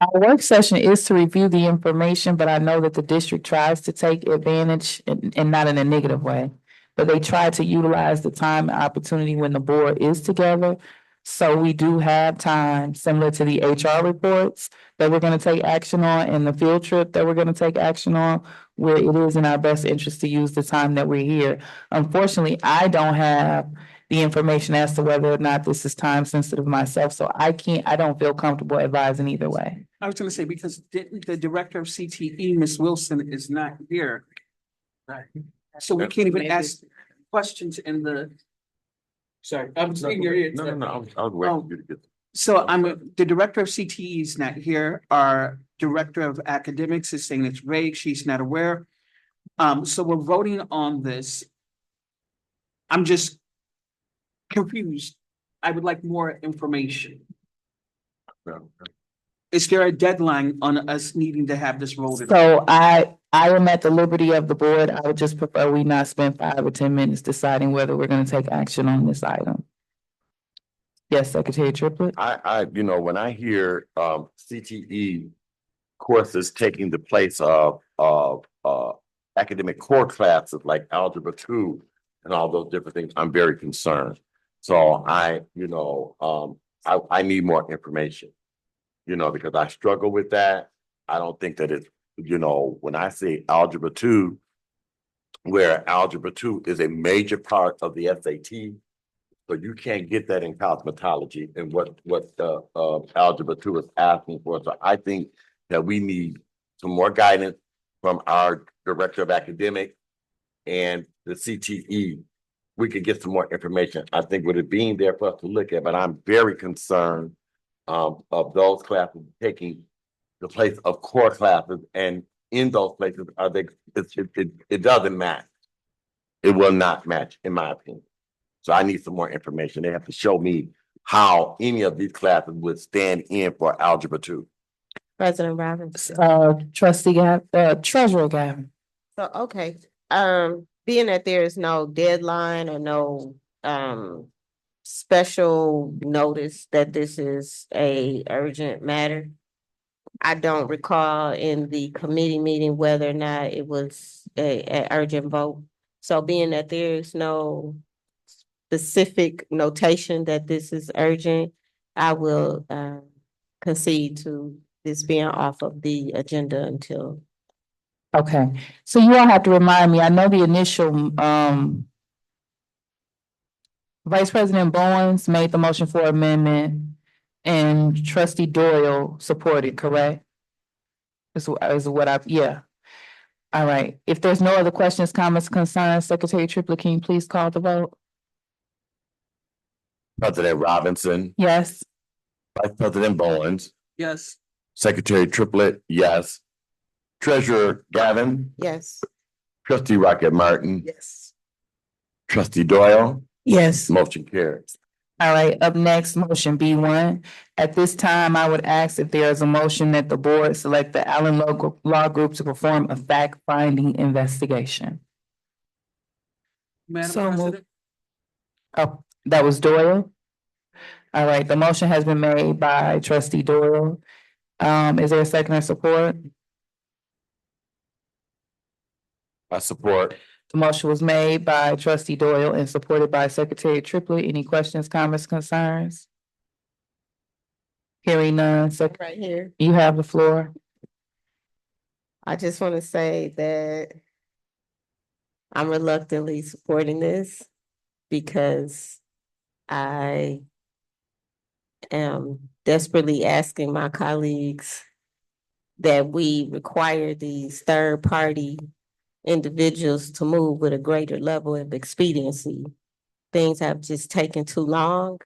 our work session is to review the information, but I know that the district tries to take advantage and not in a negative way. But they try to utilize the time and opportunity when the board is together. So we do have time, similar to the HR reports that we're gonna take action on and the field trip that we're gonna take action on, where it is in our best interest to use the time that we're here. Unfortunately, I don't have the information as to whether or not this is time sensitive myself, so I don't feel comfortable advising either way. I was gonna say, because didn't the director of CTE, Ms. Wilson, is not here. Right. So we can't even ask questions in the. Sorry, I'm seeing your ears. No, I was waiting for you to get. So the director of CTE is not here. Our director of academics is saying it's vague. She's not aware. So we're voting on this. I'm just confused. I would like more information. Is there a deadline on us needing to have this voted? So I am at the liberty of the board. I would just prefer we not spend 5 or 10 minutes deciding whether we're gonna take action on this item. Yes, Secretary Triplett? When I hear CTE courses taking the place of academic core classes like Algebra 2 and all those different things, I'm very concerned. So I need more information, because I struggle with that. I don't think that it's, when I say Algebra 2, where Algebra 2 is a major part of the SAT, so you can't get that in cosmetology and what Algebra 2 is asking for. So I think that we need some more guidance from our director of academic and the CTE. We could get some more information. I think with it being there for us to look at, but I'm very concerned of those classes taking the place of core classes, and in those places, it doesn't match. It will not match, in my opinion. So I need some more information. They have to show me how any of these classes would stand in for Algebra 2. President Robbins. Treasurer Gavin. So, okay, being that there is no deadline or no special notice that this is a urgent matter, I don't recall in the committee meeting whether or not it was an urgent vote. So being that there is no specific notation that this is urgent, I will concede to this being off of the agenda until. Okay, so you all have to remind me, I know the initial, Vice President Bowens made the motion for amendment. and trustee Doyle supported, correct? Is what yeah. All right. If there's no other questions, comments, concerns, Secretary Triplett, can you please call the vote? President Robinson, Yes. Vice President Bowens, Yes. Secretary Triplett, yes. Treasurer Gavin, Yes. Trustee Rocket Martin, Yes. Trustee Doyle, Yes. motion carries. All right, up next, motion B1. At this time, I would ask if there is a motion that the board select the Allen Law Group to perform a fact-finding investigation. Madam So moved. President, Oh, that was Doyle? All right, the motion has been made by trustee Doyle. Is there a second or support? I support. The motion was made by trustee Doyle and supported by Secretary Triplett. Any questions, comments, concerns? Hearing none, Right here. you have the floor. I just want to say that I'm reluctantly supporting this because I am desperately asking my colleagues that we require these third-party individuals to move with a greater level of expediency. Things have just taken too long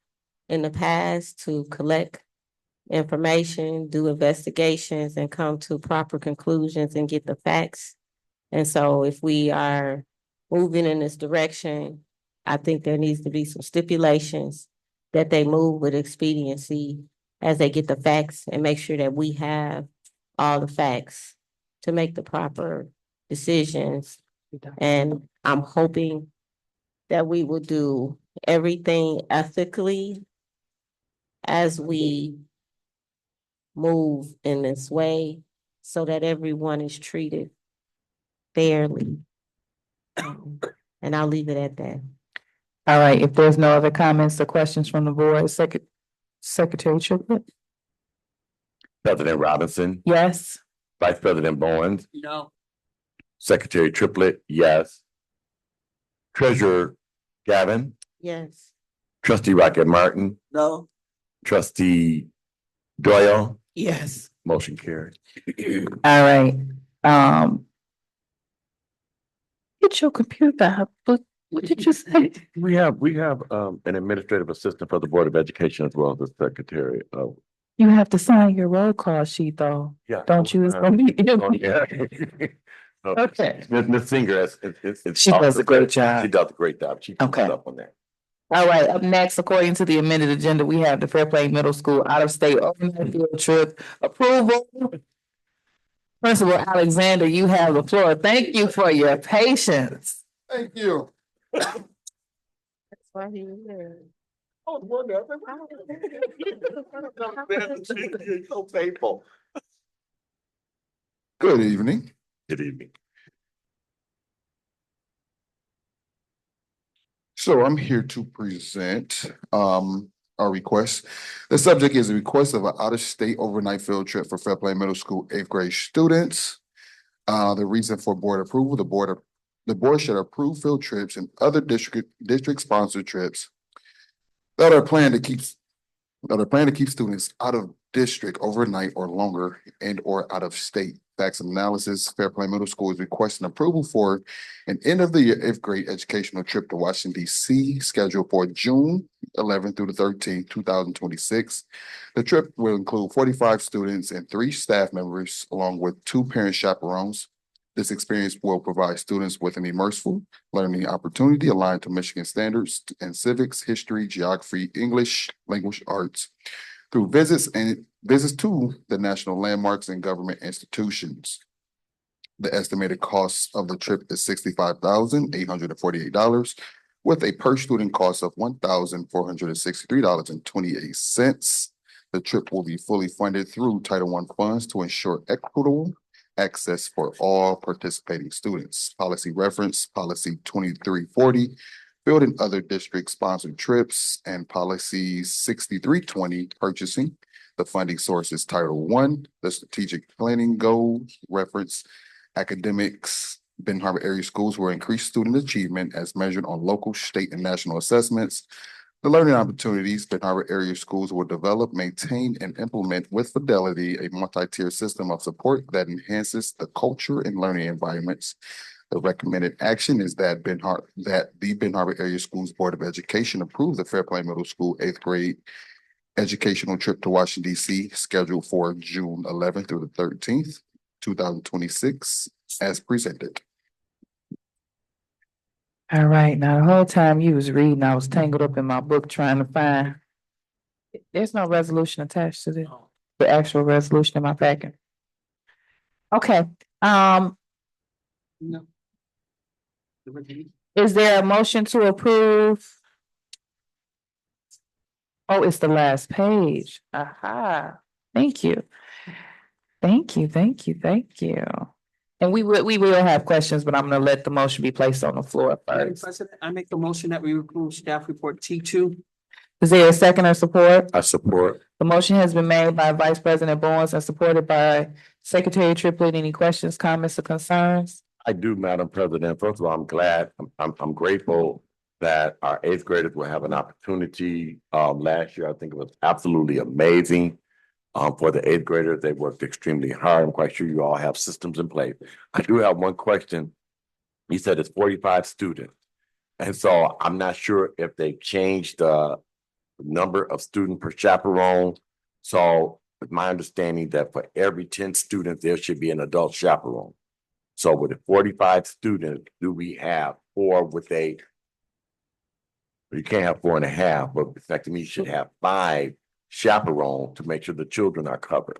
in the past to collect information, do investigations, and come to proper conclusions and get the facts. And so if we are moving in this direction, I think there needs to be some stipulations that they move with expediency as they get the facts and make sure that we have all the facts to make the proper decisions. And I'm hoping that we will do everything ethically as we move in this way so that everyone is treated fairly. And I'll leave it at that. All right, if there's no other comments or questions from the board, Secretary Triplett? President Robinson, Yes. Vice President Bowens, no. Secretary Triplett, yes. Treasurer Gavin, Yes. Trustee Rocket Martin, No. Trustee Doyle, Yes. motion carried. All right, get your computer out, but what did you say? We have an administrative assistant for the Board of Education as well as the Secretary of. You have to sign your roll call sheet though. Yeah. Don't you? It's gonna be. Yeah. Okay. Ms. Singer, She does a great job. She does a great job. She puts Okay. stuff on there. All right, up next, according to the amended agenda, we have the Fair Play Middle School out-of-state overnight field trip approval. Principal Alexander, you have the floor. Thank you for your patience. Thank you. That's why he was there. So faithful. Good evening. Good evening. So I'm here to present our request. The subject is a request of an out-of-state overnight field trip for Fair Play Middle School 8th grade students. The reason for board approval, the board should approve field trips and other district-sponsored trips that are planned to keep students out of district overnight or longer and or out of state. Facts and analysis, Fair Play Middle School is requesting approval for an end of the year 8th grade educational trip to Washington, D.C. scheduled for June 11th through the 13th, 2026. The trip will include 45 students and 3 staff members, along with 2 parent chaperones. This experience will provide students with an immersive learning opportunity aligned to Michigan standards in civics, history, geography, English, language arts, through visits to the national landmarks and government institutions. The estimated cost of the trip is $65,848, with a per student cost of $1,463.28. The trip will be fully funded through Title I funds to ensure equitable access for all participating students. Policy reference, Policy 2340, field and other district-sponsored trips, and Policy 6320, purchasing. The funding source is Title I, the strategic planning goals, reference academics. Benton Harbor area schools will increase student achievement as measured on local, state, and national assessments. The learning opportunities Benton Harbor area schools will develop, maintain, and implement with fidelity a multi-tier system of support that enhances the culture and learning environments. The recommended action is that the Benton Harbor Area Schools Board of Education approve the Fairplain Middle School eighth grade educational trip to Washington, D.C., scheduled for June 11th through the 13th, 2026, as presented. All right, now the whole time you was reading, I was tangled up in my book trying to find. There's no resolution attached to this, the actual resolution in my packet. Okay, No. is there a motion to approve? Oh, it's the last page. Aha, thank you. Thank you, thank you, thank you. And we will have questions, but I'm gonna let the motion be placed on the floor Madam first. President, I make the motion that we approve staff report T2. Is there a second or support? I support. The motion has been made by Vice President Bowens and supported by Secretary Triplett. Any questions, comments, or concerns? I do, Madam President. First of all, I'm glad, I'm grateful that our eighth graders will have an opportunity. Last year, I think it was absolutely amazing. For the eighth graders, they worked extremely hard. I'm quite sure you all have systems in place. I do have one question. You said it's 45 students. And so I'm not sure if they changed the number of students per chaperone. So it's my understanding that for every 10 students, there should be an adult chaperone. So with the 45 students, do we have four with a, you can't have 4.5, but effectively you should have 5 chaperone to make sure the children are covered.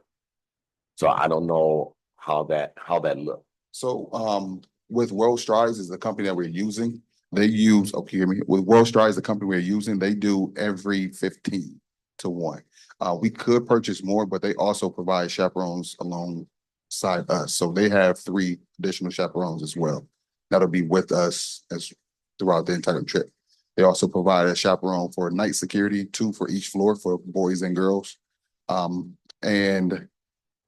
So I don't know how that looks. So with World Strides is the company that we're using. They use, okay, hear me, with World Strides, the company we're using, they do every 15 to 1. We could purchase more, but they also provide chaperones alongside us. So they have 3 additional chaperones as well. That'll be with us as throughout the entire trip. They also provide a chaperone for night security, 2 for each floor for boys and girls. And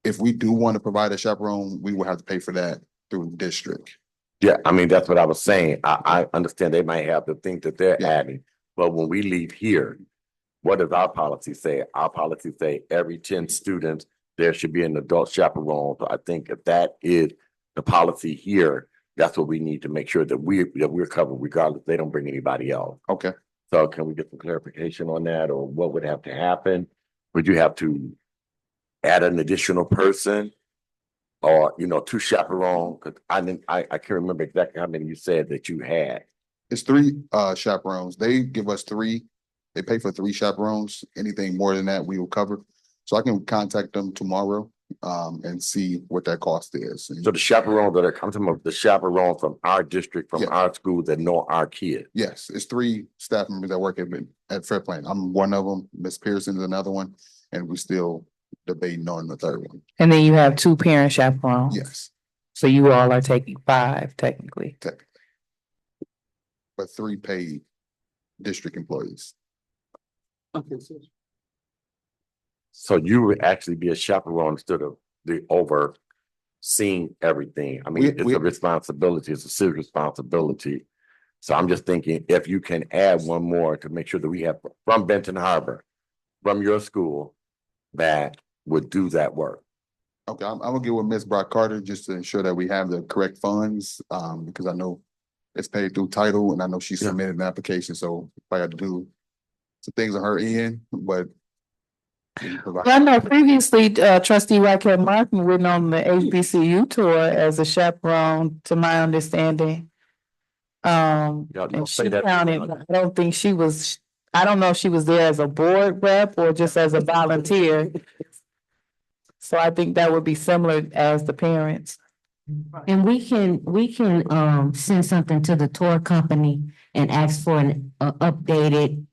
if we do want to provide a chaperone, we will have to pay for that through the district. Yeah, I mean, that's what I was saying. I understand they might have the things that they're adding, but when we leave here, what does our policy say? Our policy say every 10 students, there should be an adult chaperone. So I think if that is the policy here, that's what we need to make sure that we're covered regardless. They don't bring anybody else. Okay. So can we get some clarification on that, or what would have to happen? Would you have to add an additional person? Or, 2 chaperones? Cause I can't remember exactly how many you said that you had. It's 3 chaperones. They give us 3. They pay for 3 chaperones. Anything more than that, we will cover. So I can contact them tomorrow and see what that cost is. So the chaperones that are coming from the chaperone from our district, from our school that know our kids. Yes, it's 3 staff members that work at Fairplain. I'm one of them. Miss Pearson is another one, and we still debating on the third one. And then you have 2 parent chaperones. Yes. So you all are taking 5 technically. But 3 paid district employees. Okay. So you would actually be a chaperone instead of the overseeing everything. I mean, it's a responsibility. It's a serious responsibility. So I'm just thinking if you can add one more to make sure that we have from Benton Harbor, from your school, that would do that work. Okay, I'm gonna get with Ms. Brock Carter just to ensure that we have the correct funds, because I know it's paid through title and I know she submitted an application, so if I had to do some things on her end, but. Well, I know previously, trustee Raquel Martin went on the HBCU tour as a chaperone, to my understanding. And she counted, I don't think she was, I don't know if she was there as a board rep or just as a volunteer. So I think that would be similar as the parents. And we can send something to the tour company and ask for an updated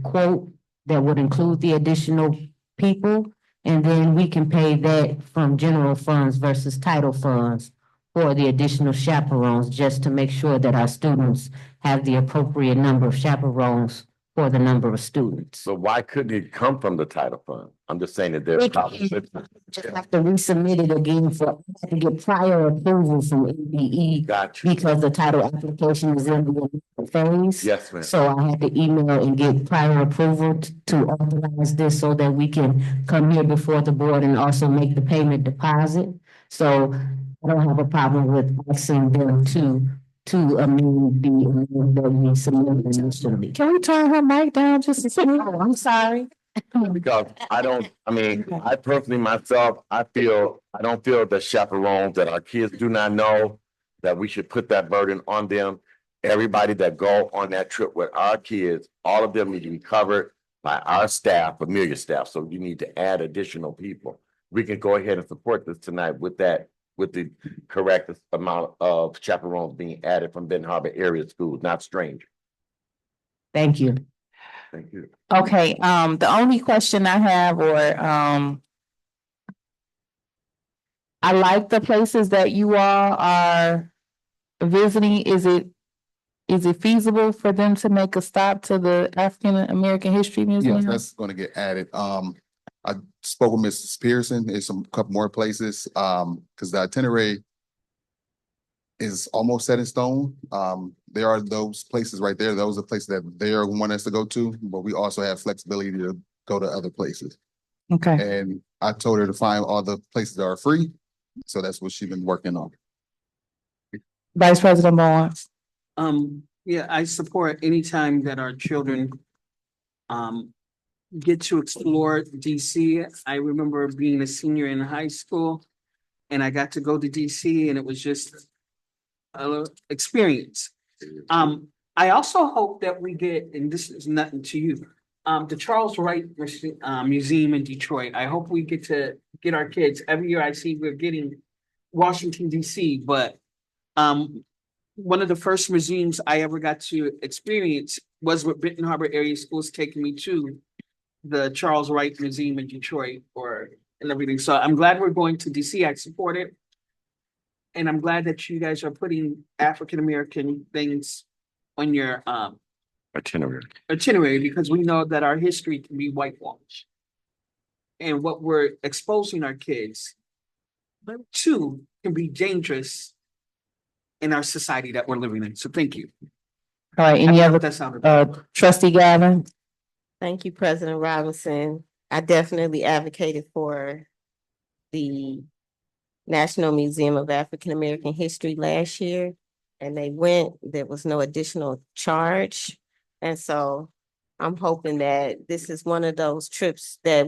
quote that would include the additional people. And then we can pay that from general funds versus title funds for the additional chaperones, just to make sure that our students have the appropriate number of chaperones for the number of students. So why couldn't it come from the title fund? I'm just saying that there's probably. Just have to resubmit it again to get prior approval from ABE. Gotcha. Because the title application is in the phase. Yes, ma'am. So I had to email and get prior approval to authorize this so that we can come here before the board and also make the payment deposit. So I don't have a problem with asking them to amend the amendment that we submitted initially. Can we turn her mic down just a second? Oh, I'm sorry. Because I personally myself, I don't feel the chaperones that our kids do not know that we should put that burden on them. Everybody that go on that trip with our kids, all of them need to be covered by our staff, familiar staff. So you need to add additional people. We can go ahead and support this tonight with that, with the correct amount of chaperones being added from Benton Harbor area schools, not strange. Thank you. Thank you. Okay, the only question I have I like the places that you all are visiting. Is it feasible for them to make a stop to the African American History Museum? Yes, that's gonna get added. I spoke with Mrs. Pearson. There's some couple more places, because the itinerary is almost set in stone. There are those places right there. Those are places that they want us to go to, but we also have flexibility to go to other places. Okay, And I told her to find all the places that are free. So that's what she's been working on. Vice President Barnes. Yeah, I support any time that our children get to explore DC. I remember being a senior in high school and I got to go to DC and it was just an experience. I also hope that we get, and this is nothing to you, the Charles Wright Museum in Detroit. I hope we get to get our kids. Every year I see we're getting Washington DC, but one of the first museums I ever got to experience was with Benton Harbor area schools taking me to the Charles Wright Museum in Detroit and everything. So I'm glad we're going to DC. I support it. And I'm glad that you guys are putting African-American things on your itinerary because we know that our history can be whitewashed. And what we're exposing our kids to can be dangerous in our society that we're living in. So thank you. All right, any other, Trustee Gavin? Thank you, President Robinson. I definitely advocated for the National Museum of African American History last year, and they went, there was no additional charge. And so I'm hoping that this is one of those trips that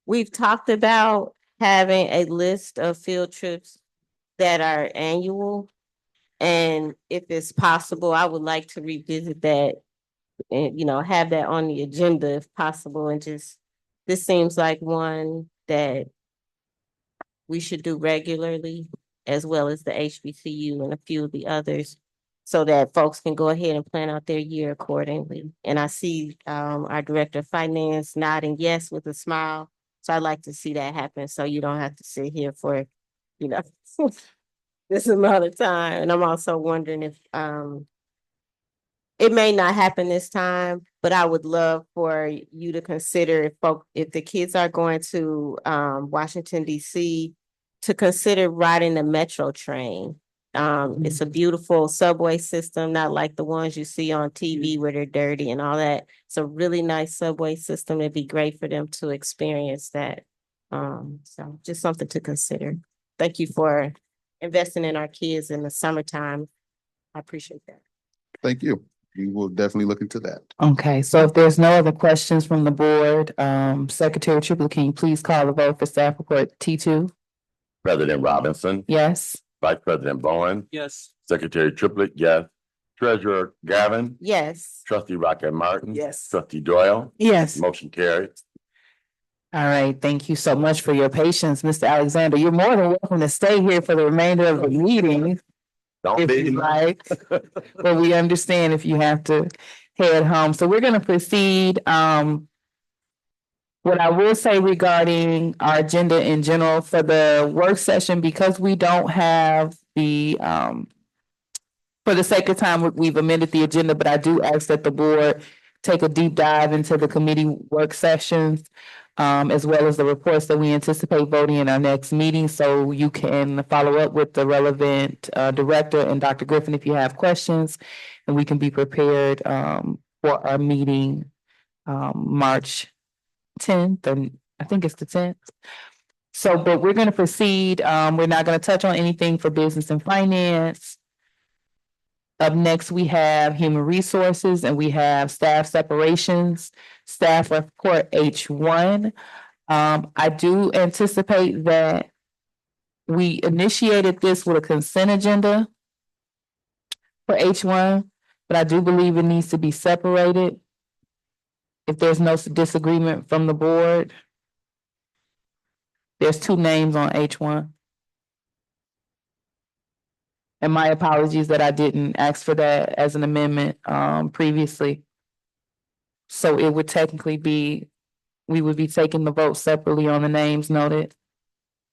we've talked about having a list of field trips that are annual. And if it's possible, I would like to revisit that and, have that on the agenda if possible. And this seems like one that we should do regularly, as well as the HBCU and a few of the others, so that folks can go ahead and plan out their year accordingly. And I see our Director of Finance nodding yes with a smile. So I'd like to see that happen, so you don't have to sit here for, this amount of time. And I'm also wondering if it may not happen this time, but I would love for you to consider if the kids are going to Washington, DC, to consider riding the metro train. It's a beautiful subway system, not like the ones you see on TV where they're dirty and all that. It's a really nice subway system. It'd be great for them to experience that. So just something to consider. Thank you for investing in our kids in the summertime. I appreciate that. Thank you. We will definitely look into that. Okay, so if there's no other questions from the board, Secretary Triplett, can you please call the vote for staff report T2? President Robinson. Yes. Vice President Bowen. Yes. Secretary Triplett, yes. Treasurer Gavin. Yes. Trustee Rocket Martin. Yes. Trustee Doyle. Yes. Motion carried. All right, thank you so much for your patience, Mr. Alexander. You're more than welcome to stay here for the remainder of the meeting. Don't If be. you like, but we understand if you have to head home. So we're gonna proceed. What I will say regarding our agenda in general for the work session, because we don't have the, for the sake of time, we've amended the agenda, but I do ask that the board take a deep dive into the committee work sessions. as well as the reports that we anticipate voting in our next meeting. So you can follow up with the relevant director and Dr. Griffin if you have questions, and we can be prepared for our meeting March 10th, and I think it's the 10th. So, but we're gonna proceed. We're not gonna touch on anything for business and finance. Up next, we have human resources and we have staff separations, staff report H1. I do anticipate that we initiated this with a consent agenda for H1, but I do believe it needs to be separated. If there's no disagreement from the board. There's two names on H1. And my apologies that I didn't ask for that as an amendment previously. So it would technically be, we would be taking the vote separately on the names noted.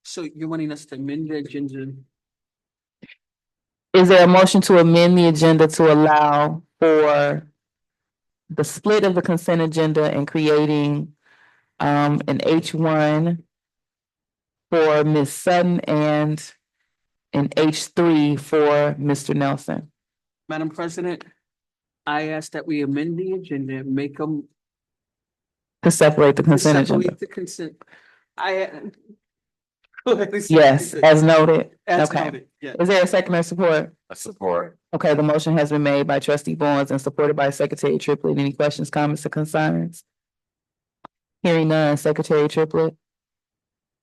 So you're wanting us to amend the agenda? Is there a motion to amend the agenda to allow for the split of the consent agenda and creating an H1 for Ms. Sutton and an H3 for Mr. Nelson? Madam President, I ask that we amend the agenda, make them. To separate the consent agenda? The consent. Yes, as noted. As Okay. noted, yeah. Is there a second or support? I support. Okay, the motion has been made by trustee Barnes and supported by Secretary Triplett. Any questions, comments, or concerns? Hearing none, Secretary Triplett?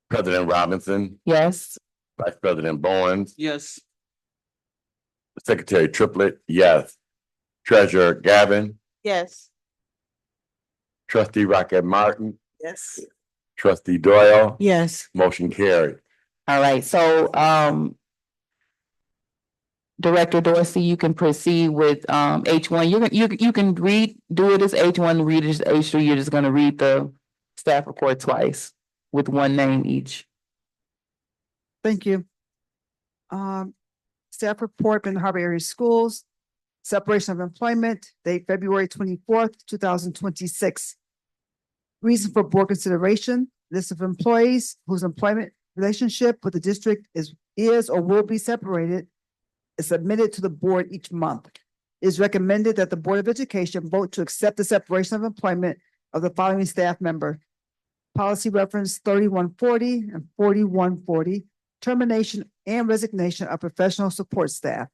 President Robinson, Yes. Vice President Bowens, Yes. Secretary Triplett, yes. Treasurer Gavin, Yes. Trustee Rocket Martin, Yes. Trustee Doyle, Yes. motion carried. All right, so Director Dorsey, you can proceed with H1. You can do it as H1, read it as H3. You're just gonna read the staff report twice with one name each. Thank you. Staff report, Benton Harbor Area Schools, separation of employment, date February 24th, 2026. Reason for board consideration, list of employees whose employment relationship with the district is or will be separated is submitted to the board each month. It is recommended that the Board of Education vote to accept the separation of employment of the following staff member. Policy reference 3140 and 4140, termination and resignation of professional support staff.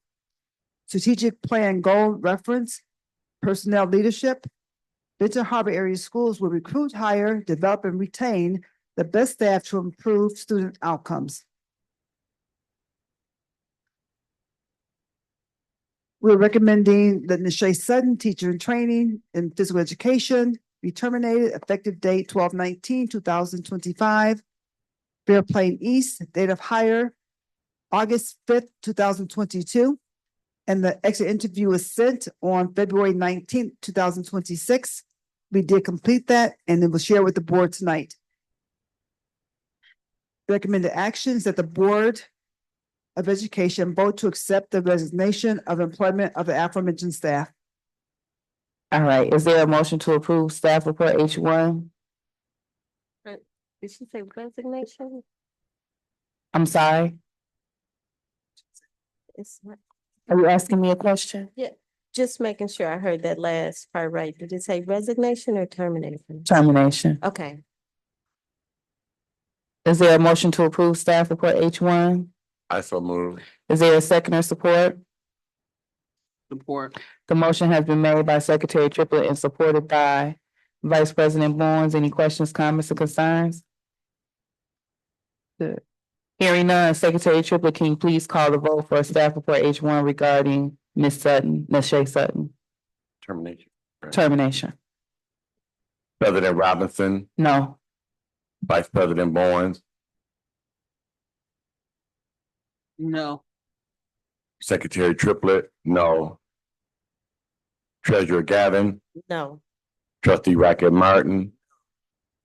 Strategic plan goal reference, personnel leadership. Benton Harbor Area Schools will recruit, hire, develop, and retain the best staff to improve student outcomes. We're recommending that Nisha Sutton, teacher in training in physical education, be terminated effective date 12/19/2025. Fairplain East, date of hire August 5th, 2022. And the exit interview was sent on February 19th, 2026. We did complete that and then we'll share with the board tonight. Recommended actions that the Board of Education vote to accept the resignation of employment of the aforementioned staff. All right, is there a motion to approve staff report H1? Did she say resignation? I'm sorry, It's not, are you asking me a question? just making sure I heard that last part right. Did it say resignation or termination? Termination. Okay. Is there a motion to approve staff report H1? I so move. Is there a second or support? Support. The motion has been made by Secretary Triplett and supported by Vice President Barnes. Any questions, comments, or concerns? Good. Hearing none, Secretary Triplett, can you please call the vote for staff report H1 regarding Ms. Sutton, Ms. Shea Sutton? Termination. Termination. President Robinson, No. Vice President Bowens, No. Secretary Triplett, no. Treasurer Gavin, No. Trustee Rocket Martin,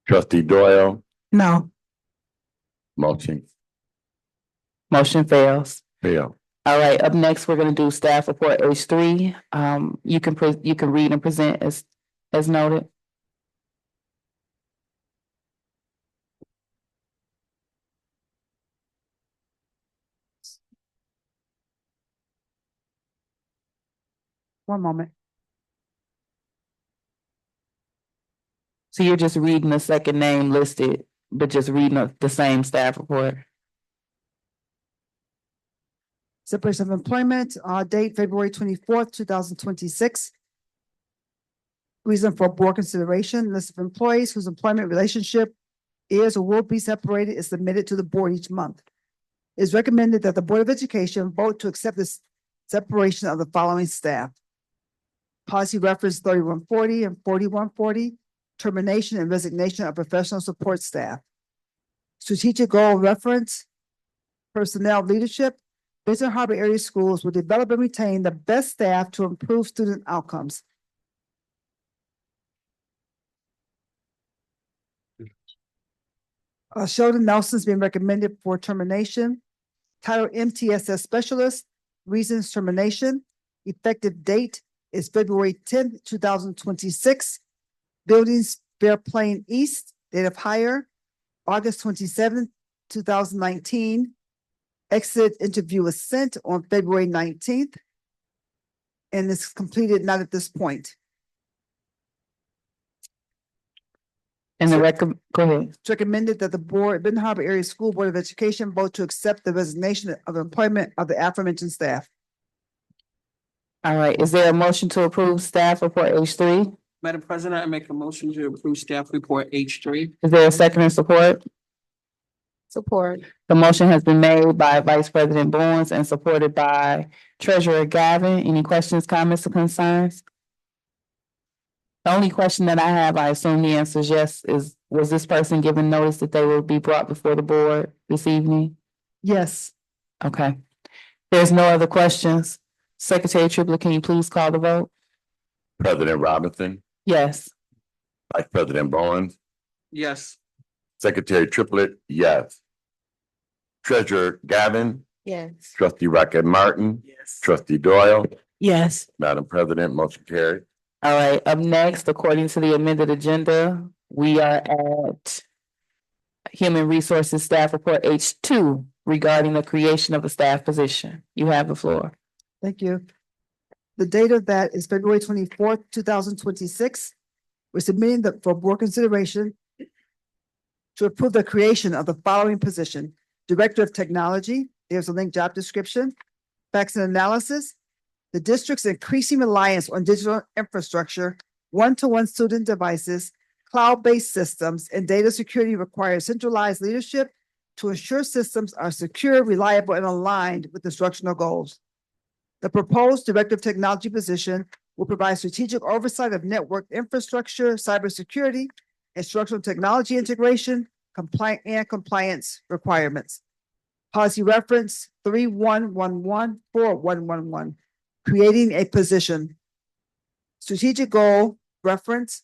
Trustee Doyle, No. motion Motion fails. fail. All right, up next, we're gonna do staff report H3. You can read and present as noted. One moment. So you're just reading the second name listed, but just reading the same staff report. Separation of employment, date February 24th, 2026. Reason for board consideration, list of employees whose employment relationship is or will be separated is submitted to the board each month. It is recommended that the Board of Education vote to accept this separation of the following staff. Policy reference 3140 and 4140, termination and resignation of professional support staff. Strategic goal reference, personnel leadership, Benton Harbor area schools will develop and retain the best staff to improve student outcomes. Sheldon Nelson's been recommended for termination. Title MTSS specialist, reasons termination. Effective date is February 10th, 2026. Buildings Fair Plain East, date of hire, August 27th, 2019. Exit interview was sent on February 19th. And it's completed not at this point. And the go ahead. It's recommended that the board, Benton Harbor Area School Board of Education vote to accept the resignation of employment of the aforementioned staff. All right, is there a motion to approve staff report H3? Madam President, I make a motion to approve staff report H3. Is there a second and support? Support. The motion has been made by Vice President Bowens and supported by Treasurer Gavin. Any questions, comments, or concerns? The only question that I have, I assume the answer is yes, was this person given notice that they will be brought before the board this evening? Yes. Okay. There's no other questions. Secretary Triplett, can you please call the vote? President Robinson, Yes. Vice President Bowens, Yes. Secretary Triplett, yes. Treasurer Gavin, Yes. Trustee Rocket Martin, Yes. Trustee Doyle, Yes. Madam President, motion carried. All right, up next, according to the amended agenda, we are at Human Resources Staff Report H2 regarding the creation of a staff position. You have the floor. Thank you. The date of that is February 24th, 2026. We're submitting for board consideration to approve the creation of the following position: Director of Technology, there's a link job description, facts and analysis. The district's increasing reliance on digital infrastructure, one-to-one student devices, cloud-based systems, and data security requires centralized leadership to ensure systems are secure, reliable, and aligned with instructional goals. The proposed Director of Technology position will provide strategic oversight of network infrastructure, cybersecurity, instructional technology integration, compliance requirements. Policy reference 31114111, creating a position. Strategic goal reference,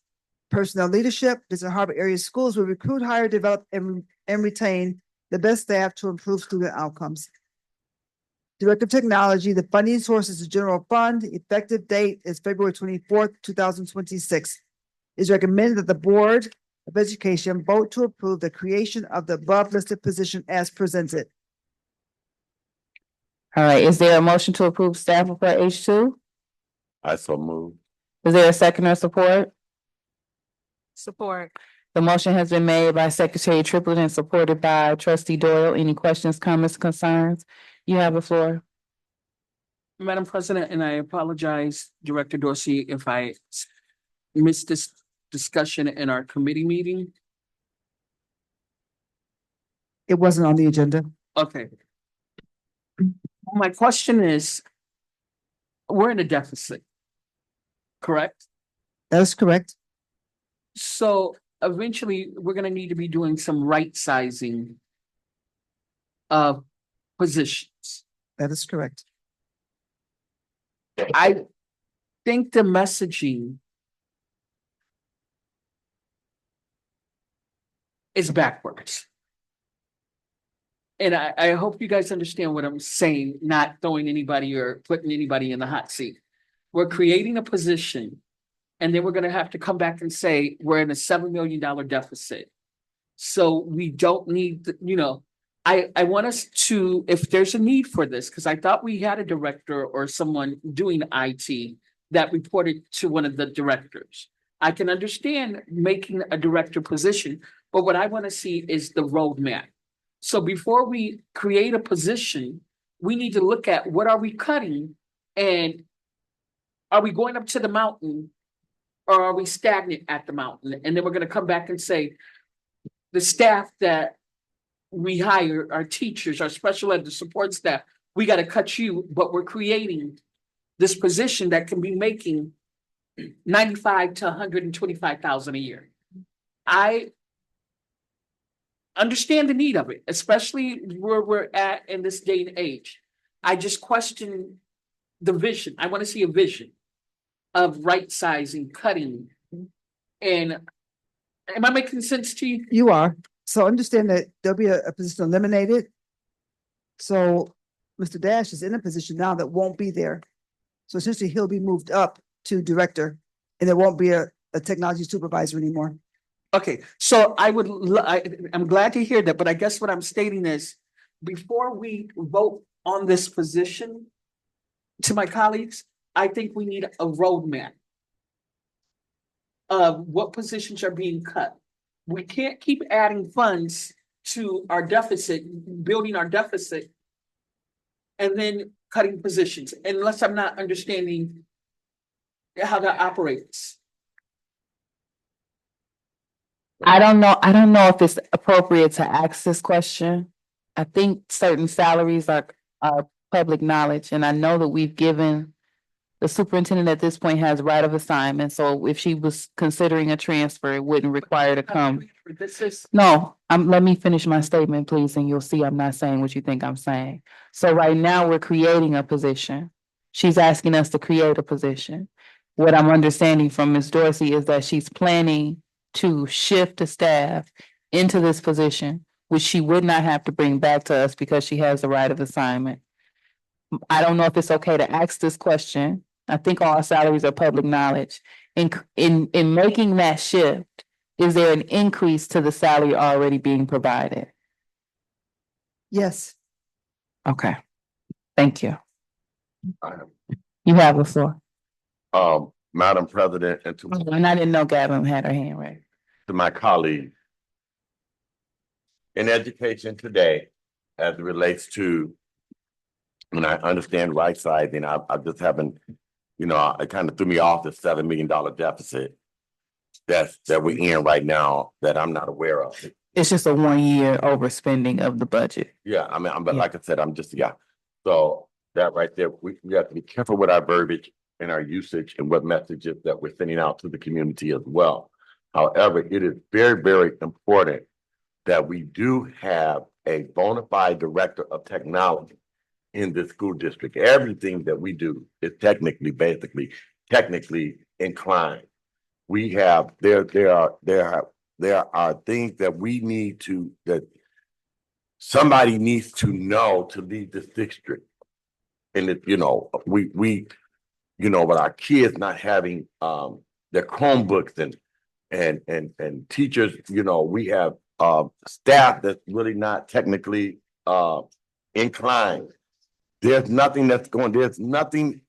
personnel leadership, Benton Harbor area schools will recruit, hire, develop, and retain the best staff to improve student outcomes. Director of Technology, the funding source is the general fund. Effective date is February 24th, 2026. It is recommended that the Board of Education vote to approve the creation of the above listed position as presented. All right, is there a motion to approve staff report H2? I so move. Is there a second or support? Support. The motion has been made by Secretary Triplett and supported by Trustee Doyle. Any questions, comments, concerns? You have the floor. Madam President, and I apologize, Director Dorsey, if I missed this discussion in our committee meeting. It wasn't on the agenda. Okay. My question is, we're in a deficit, correct? That is correct. So eventually, we're gonna need to be doing some right sizing of positions. That is correct. I think the messaging is backwards. And I hope you guys understand what I'm saying, not throwing anybody or putting anybody in the hot seat. We're creating a position, and then we're gonna have to come back and say, we're in a $7 million deficit. So we don't need, I want us to, if there's a need for this, because I thought we had a director or someone doing IT that reported to one of the directors. I can understand making a director position, but what I want to see is the roadmap. So before we create a position, we need to look at what are we cutting and are we going up to the mountain or are we stagnant at the mountain? And then we're going to come back and say, the staff that we hire, our teachers, our special ed, the support staff, we got to cut you, but we're creating this position that can be making 95 to 125,000 a year. I understand the need of it, especially where we're at in this day and age. I just question the vision. I want to see a vision of right sizing, cutting. And am I making sense to you? You are. So understand that there'll be a position eliminated. So Mr. Dash is in a position now that won't be there. So essentially he'll be moved up to director and there won't be a technology supervisor anymore. Okay, so I'm glad to hear that, but I guess what I'm stating is before we vote on this position, to my colleagues, I think we need a roadmap of what positions are being cut. We can't keep adding funds to our deficit, building our deficit, and then cutting positions, unless I'm not understanding how that operates. I don't know if it's appropriate to ask this question. I think certain salaries are public knowledge, and I know that we've given the superintendent at this point has right of assignment, so if she was considering a transfer, it wouldn't require her to come. This is. No, let me finish my statement, please, and you'll see I'm not saying what you think I'm saying. So right now, we're creating a position. She's asking us to create a position. What I'm understanding from Ms. Dorsey is that she's planning to shift the staff into this position, which she would not have to bring back to us because she has the right of assignment. I don't know if it's okay to ask this question. I think all salaries are public knowledge. In making that shift, is there an increase to the salary already being provided? Yes. Okay, thank you. You have the floor. Madam President, and And I didn't know Gavin had her hand raised. to my colleague. In education today, as it relates to, and I understand right sizing, I just haven't, it kind of threw me off the $7 million deficit that we're in right now that I'm not aware of. It's just a 1 year overspending of the budget. Yeah, I mean, but like I said, so that right there, we have to be careful with our verbiage and our usage and what messages that we're sending out to the community as well. However, it is very, very important that we do have a bona fide director of technology in this school district. Everything that we do is technically inclined. We have, there are things that we need to, that somebody needs to know to lead this district. And it, with our kids not having their Chromebooks and teachers, we have staff that's really not technically inclined. There's nothing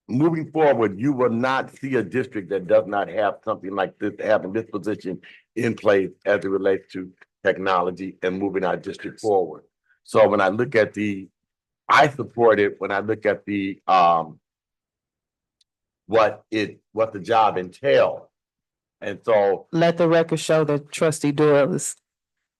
moving forward. You will not see a district that does not have something like this, having this position in place as it relates to technology and moving our district forward. So when I look at I support it when I look at what the job entails. And so let the record show that Trustee Doyle is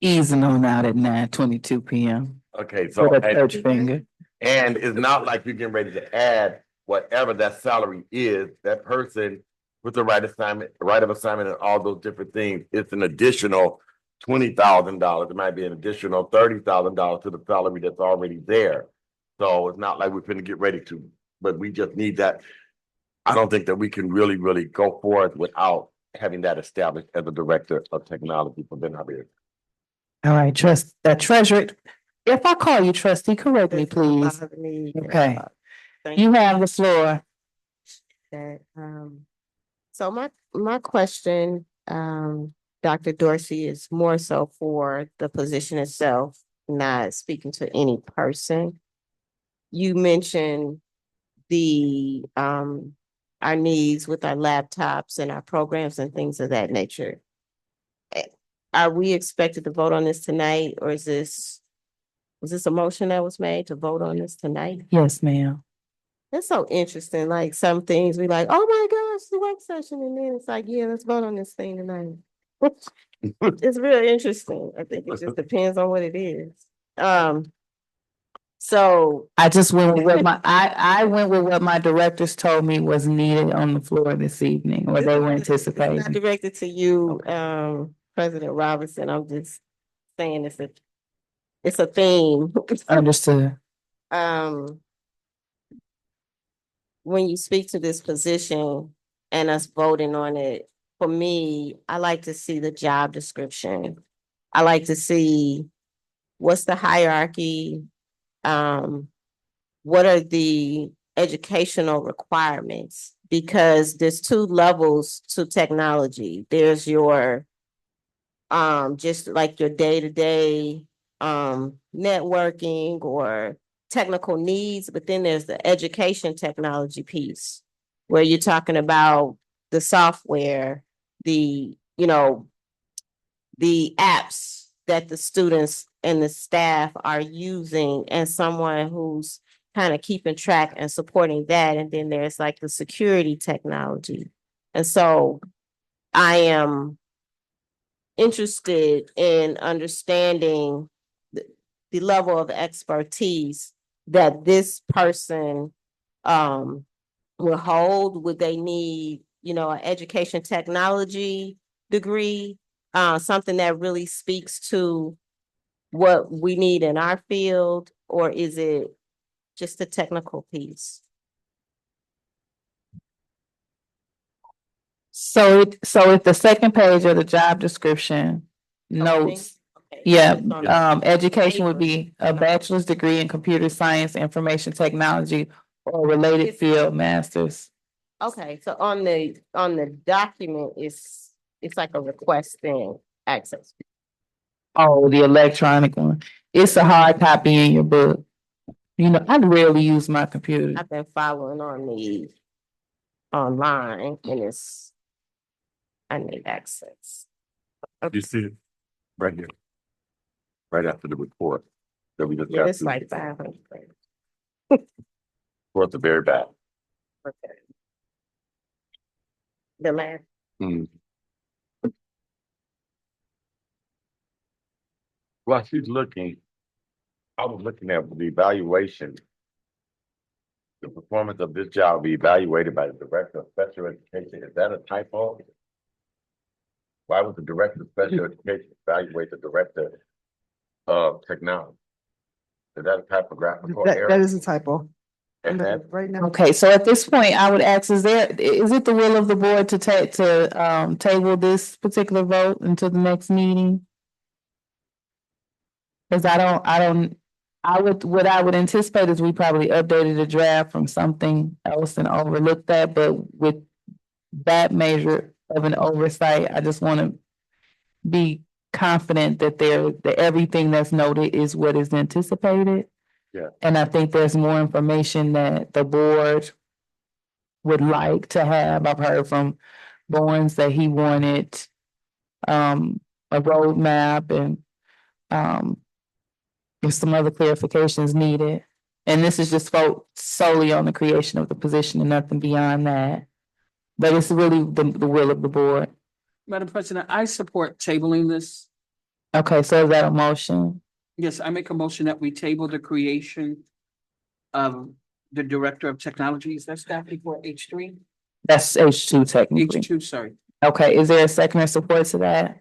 easing on out at 9:22 p.m. Okay, so with a church finger. And it's not like you're getting ready to add whatever that salary is, that person with the right of assignment and all those different things. It's an additional $20,000. It might be an additional $30,000 to the salary that's already there. So it's not like we're going to get ready to, but we just need that. I don't think that we can really, really go forward without having that established as a director of technology for Ben Javier. All right, treasurer. If I call you trustee, correct me, please. Okay. You have the floor. So my question, Dr. Dorsey, is more so for the position itself, not speaking to any person. You mentioned the our needs with our laptops and our programs and things of that nature. Are we expected to vote on this tonight, or was this a motion that was made to vote on this tonight? Yes, ma'am. That's so interesting. Like some things we like, oh my gosh, the work session. And then it's like, yeah, let's vote on this thing tonight. It's real interesting. I think it just depends on what it is. So I just went with what I went with what my directors told me was needed on the floor this evening, or they were it's not anticipating. directed to you, President Robinson. I'm just saying it's a theme. Understood. When you speak to this position and us voting on it, for me, I like to see the job description. I like to see what's the hierarchy, what are the educational requirements? Because there's two levels to technology. There's your just like your day-to-day networking or technical needs, but then there's the education technology piece where you're talking about the software, the apps that the students and the staff are using, and someone who's kind of keeping track and supporting that. And then there's like the security technology. And so I am interested in understanding the level of expertise that this person will hold. Would they need, an education technology degree, something that really speaks to what we need in our field, or is it just a technical piece? So if the second page of the job description notes, yeah, education would be a bachelor's degree in computer science, information technology, or related field masters. Okay, so on the document, it's like a requesting access. Oh, the electronic one. It's a hard copy in your book. I rarely use my computer. I've been following on the online, and I need access. You see it right here, right after the report that we just Yeah, got. it's like 500. Towards the very back. Okay. The last. While she's looking, I was looking at the evaluation. The performance of this job will be evaluated by the Director of Special Education. Is that a typo? Why would the Director of Special Education evaluate the Director of Technology? Is that a typographical error? That is a typo. And that, Right now. Okay, so at this point, I would ask, is it the will of the board to table this particular vote until the next meeting? Cause what I would anticipate is we probably updated the draft from something else and overlooked that, but with that measure of an oversight, I just wanna be confident that everything that's noted is what is anticipated. yeah, And I think there's more information that the board would like to have. I've heard from Bowens that he wanted a roadmap and there's some other clarifications needed. And this is just solely on the creation of the position and nothing beyond that. But it's really the will of the board. Madam President, I support tabling this. Okay, so is that a motion? Yes, I make a motion that we table the creation of the Director of Technology. Is that staff report H3? That's H2 technically. H2, sorry. Okay, is there a second or support to that?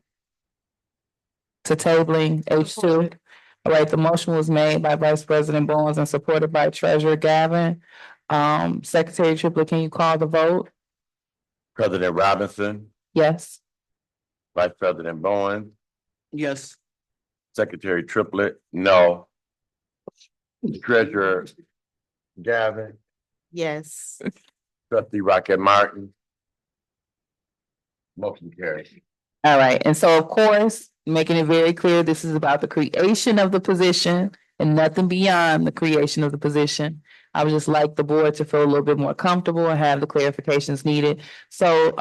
To tabling H2? All right, the motion was made by Vice President Bowens and supported by Treasurer Gavin. Secretary Triplett, can you call the vote? President Robinson, Yes. Vice President Bowen, Yes. Secretary Triplett, no. Treasurer Gavin, Yes. Trustee Rocket Martin. Motion carries. All right, and so of course, making it very clear, this is about the creation of the position and nothing beyond the creation of the position. I would just like the board to feel a little bit more comfortable and have the clarifications needed. So,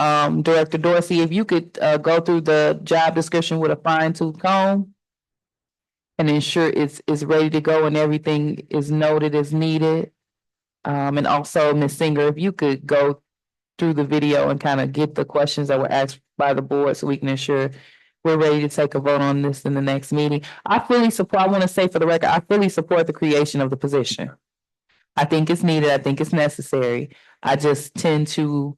Director Dorsey, if you could, go through the job description with a fine tooth comb and ensure it's ready to go and everything is noted as needed. And also, Ms. Singer, if you could go through the video and kind of get the questions that were asked by the board so we can ensure we're ready to take a vote on this in the next meeting. I want to say for the record, I fully support the creation of the position. I think it's needed. I think it's necessary. I just tend to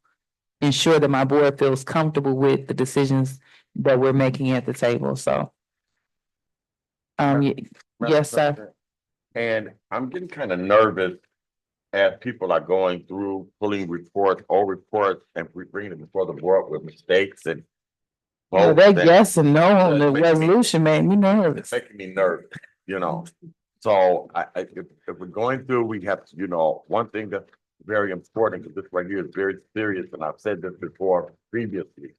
ensure that my board feels comfortable with the decisions that we're making at the table. So, yes, sir. And I'm getting kind of nervous as people are going through pulling reports and bringing it before the board with mistakes and. Well, votes that and- yes and no on the It's making me- resolution made me nervous. It's making me nervous, you know. So if we're going through, we have to, one thing that's very important, because this right here is very serious, and I've said this before previously.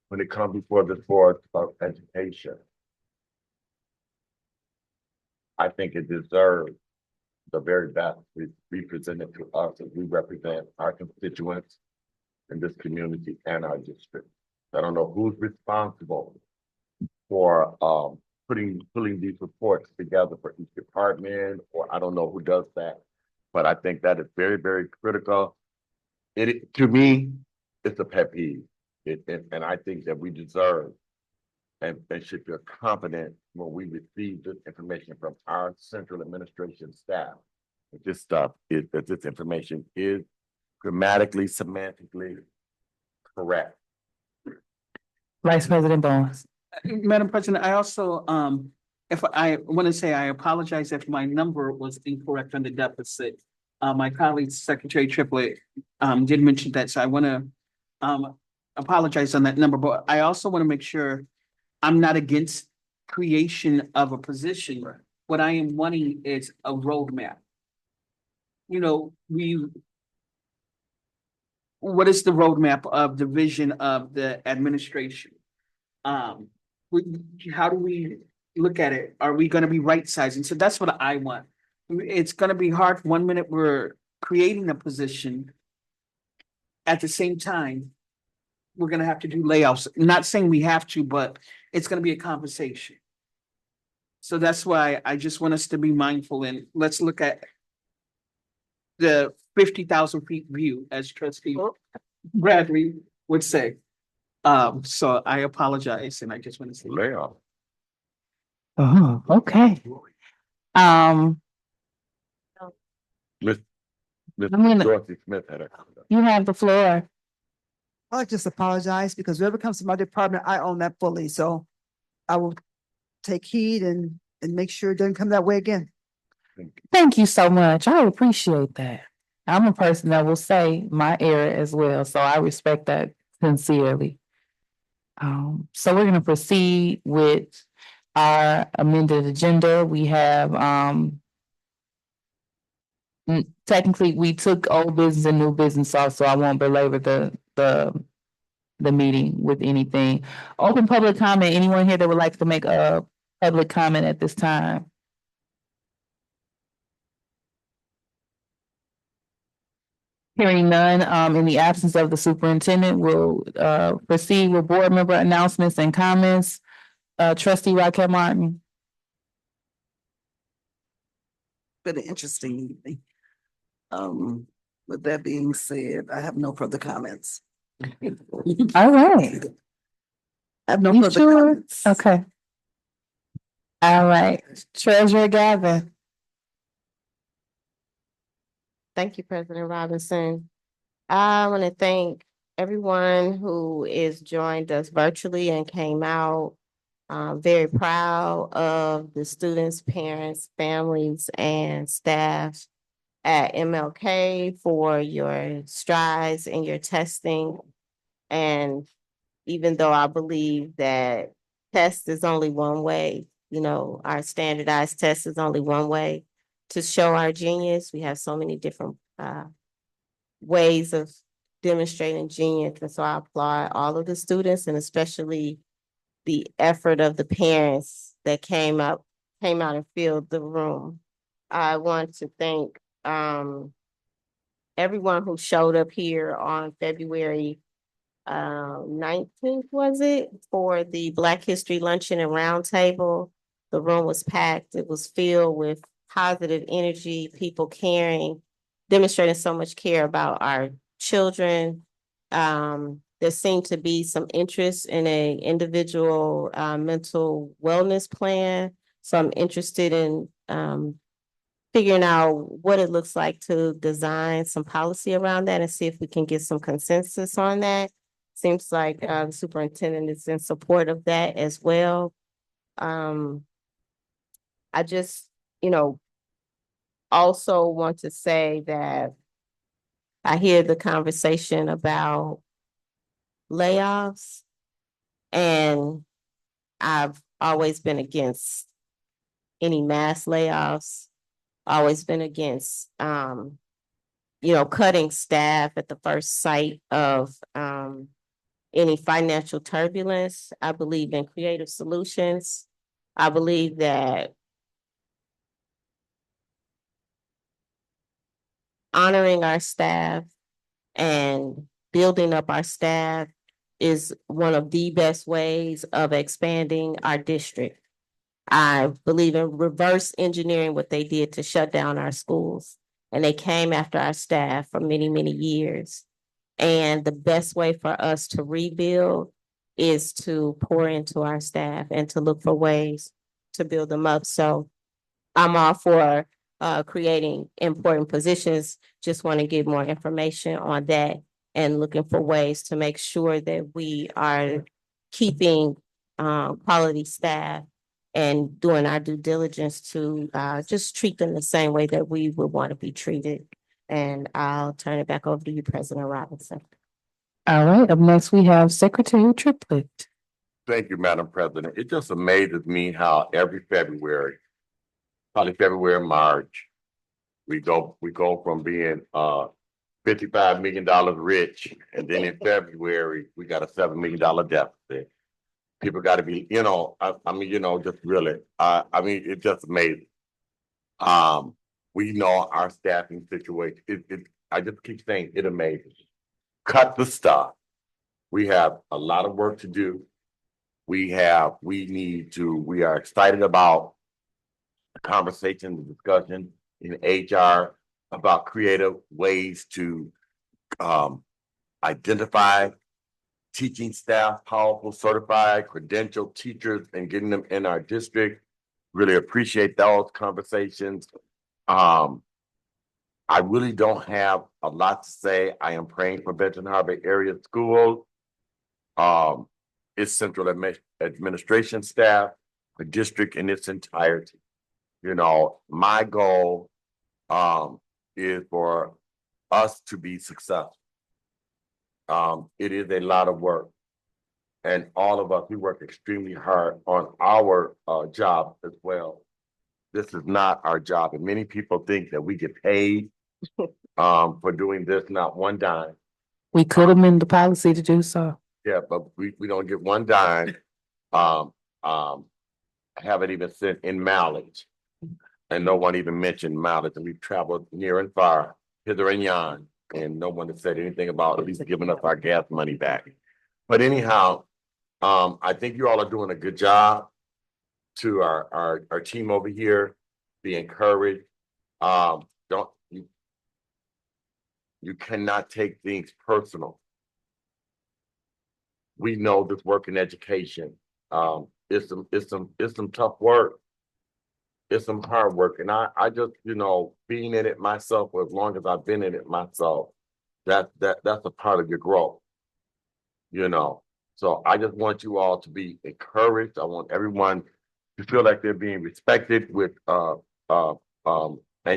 When it comes before this board of education, I think it deserves the very best we presented to us as we represent our constituents in this community and our district. I don't know who's responsible for pulling these reports together for each department, or I don't know who does that. But I think that is very, very critical. To me, it's a pet peeve. And I think that we deserve and should feel confident when we receive this information from our central administration staff. That this information is grammatically, semantically correct. Vice President Bowens. Madam President, I also, if I want to say, I apologize if my number was incorrect on the deficit. My colleague, Secretary Triplett, did mention that, so I want to apologize on that number, but I also want to make sure I'm not against creation of a position. What I am wanting is a roadmap. What is the roadmap of the vision of the administration? How do we look at it? Are we gonna be right sizing? So that's what I want. It's gonna be hard. 1 minute we're creating a position. At the same time, we're gonna have to do layoffs. Not saying we have to, but it's gonna be a conversation. So that's why I just want us to be mindful, and let's look at the 50,000 feet view, as Trustee Bradley would say. So I apologize, and I just want to say. Layoff. Oh, okay. Miss mean- Dorothy Smith had a. You have the floor. I'll just apologize because whoever comes to my department, I own that fully, so I will take heed and make sure it doesn't come that way again. Thank you so much. I appreciate that. I'm a person that will say my error as well, so I respect that sincerely. So we're gonna proceed with our amended agenda. We have, technically, we took old business and new business off, so I won't belabor the meeting with anything. Open public comment. Anyone here that would like to make a public comment at this time? Hearing none, in the absence of the superintendent, we'll proceed with board member announcements and comments. Trustee Raquel Martin. Been an interesting evening. With that being said, I have no further comments. All right. I have no You further sure? comments. Okay. All right. Treasurer Gavin. Thank you, President Robinson. I want to thank everyone who is joined us virtually and came out. Very proud of the students, parents, families, and staff at MLK for your strides in your testing. And even though I believe that test is only one way, our standardized test is only one way to show our genius. We have so many different ways of demonstrating genius. And so I applaud all of the students, and especially the effort of the parents that came out and filled the room. I want to thank everyone who showed up here on February 19th, was it, for the Black History Luncheon and Roundtable. The room was packed. It was filled with positive energy, people caring, demonstrating so much care about our children. There seemed to be some interest in a individual mental wellness plan. So I'm interested in figuring out what it looks like to design some policy around that and see if we can get some consensus on that. Seems like the superintendent is in support of that as well. I just, also want to say that I hear the conversation about layoffs, and I've always been against any mass layoffs, always been against, cutting staff at the first sight of any financial turbulence. I believe in creative solutions. I believe that honoring our staff and building up our staff is one of the best ways of expanding our district. I believe in reverse engineering what they did to shut down our schools. And they came after our staff for many, many years. And the best way for us to rebuild is to pour into our staff and to look for ways to build them up. So I'm all for creating important positions. Just want to give more information on that and looking for ways to make sure that we are keeping quality staff and doing our due diligence to just treat them the same way that we would want to be treated. And I'll turn it back over to you, President Robinson. All right, up next, we have Secretary Triplett. Thank you, Madam President. It just amazes me how every February, probably February, March, we go from being $55 million rich, and then in February, we got a $7 million deficit. People got to be, just really, it's just amazing. We know our staffing situation. I just keep saying it amazes. Cut the stuff. We have a lot of work to do. We are excited about the conversation, the discussion in HR about creative ways to identify teaching staff, powerful, certified, credentialed teachers, and getting them in our district. Really appreciate those conversations. I really don't have a lot to say. I am praying for Benton Harbor area schools. Its central administration staff, the district in its entirety. My goal is for us to be successful. It is a lot of work, and all of us, we work extremely hard on our job as well. This is not our job, and many people think that we get paid for doing this, not one dime. We could amend the policy to do so. Yeah, but we don't get one dime. Haven't even sent in mileage, and no one even mentioned mileage. And we've traveled near and far, hither and yon, and no one has said anything about at least giving us our gas money back. But anyhow, I think you all are doing a good job. To our team over here, be encouraged. You cannot take things personal. We know this work in education. It's some tough work. It's some hard work. And I just, being in it myself for as long as I've been in it myself, that's a part of your growth. So I just want you all to be encouraged. I want everyone to feel like they're being respected with and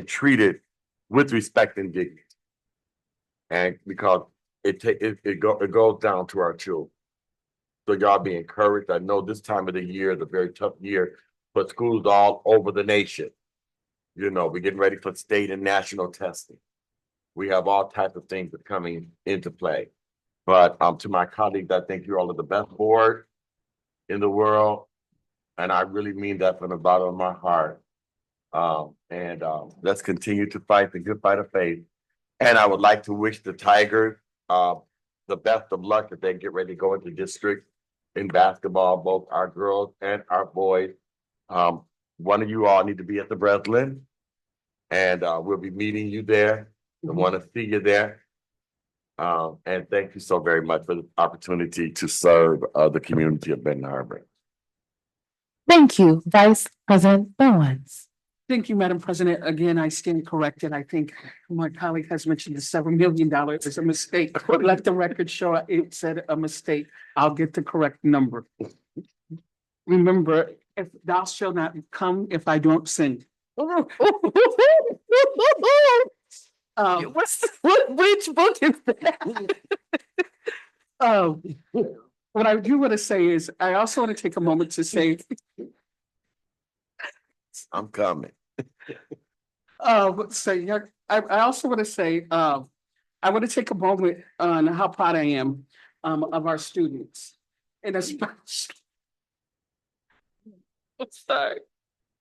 treated with respect and dignity. And because it goes down to our children. So y'all be encouraged. I know this time of the year is a very tough year for schools all over the nation. We're getting ready for state and national testing. We have all types of things that are coming into play. But to my colleagues, I think you all are the best board in the world. And I really mean that from the bottom of my heart. Let's continue to fight the good fight of faith And I would like to wish the Tigers, the best of luck as they get ready to go into district in basketball, both our girls and our boys. One of you all need to be at the Breslin, and we'll be meeting you there. I want to see you there. And thank you so very much for the opportunity to serve the community of Benton Harbor. Thank you, Vice President Bowens. Thank you, Madam President. Again, I stand corrected. I think my colleague has mentioned the $7 million is a mistake. Let the record show it said a mistake. I'll get the correct number. Remember, if thou shalt not come if I don't sing. Which book is that? What I do want to say is, I also want to take a moment to say, I'm coming. I also want to say, I want to take a moment on how proud I am of our students, and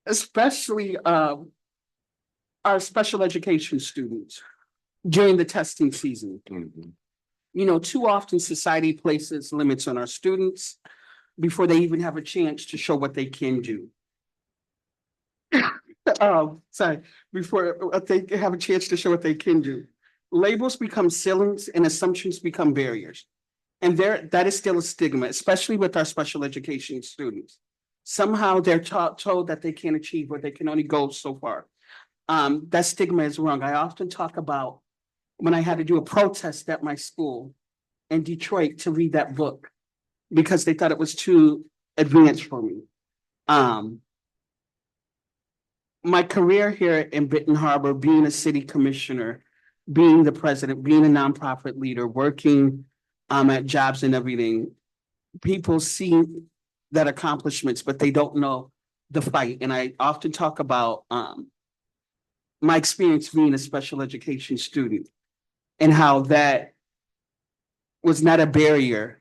especially our special education students during the testing season. You know, too often society places limits on our students before they even have a chance to show what they can do. Before they have a chance to show what they can do. Labels become ceilings and assumptions become barriers. And that is still a stigma, especially with our special education students. Somehow they're told that they can't achieve or they can only go so far. That stigma is wrong. I often talk about when I had to do a protest at my school in Detroit to read that book because they thought it was too advanced for me. My career here in Benton Harbor, being a city commissioner, being the president, being a nonprofit leader, working at jobs and everything, people see that accomplishments, but they don't know the fight. And I often talk about my experience being a special education student and how that was not a barrier.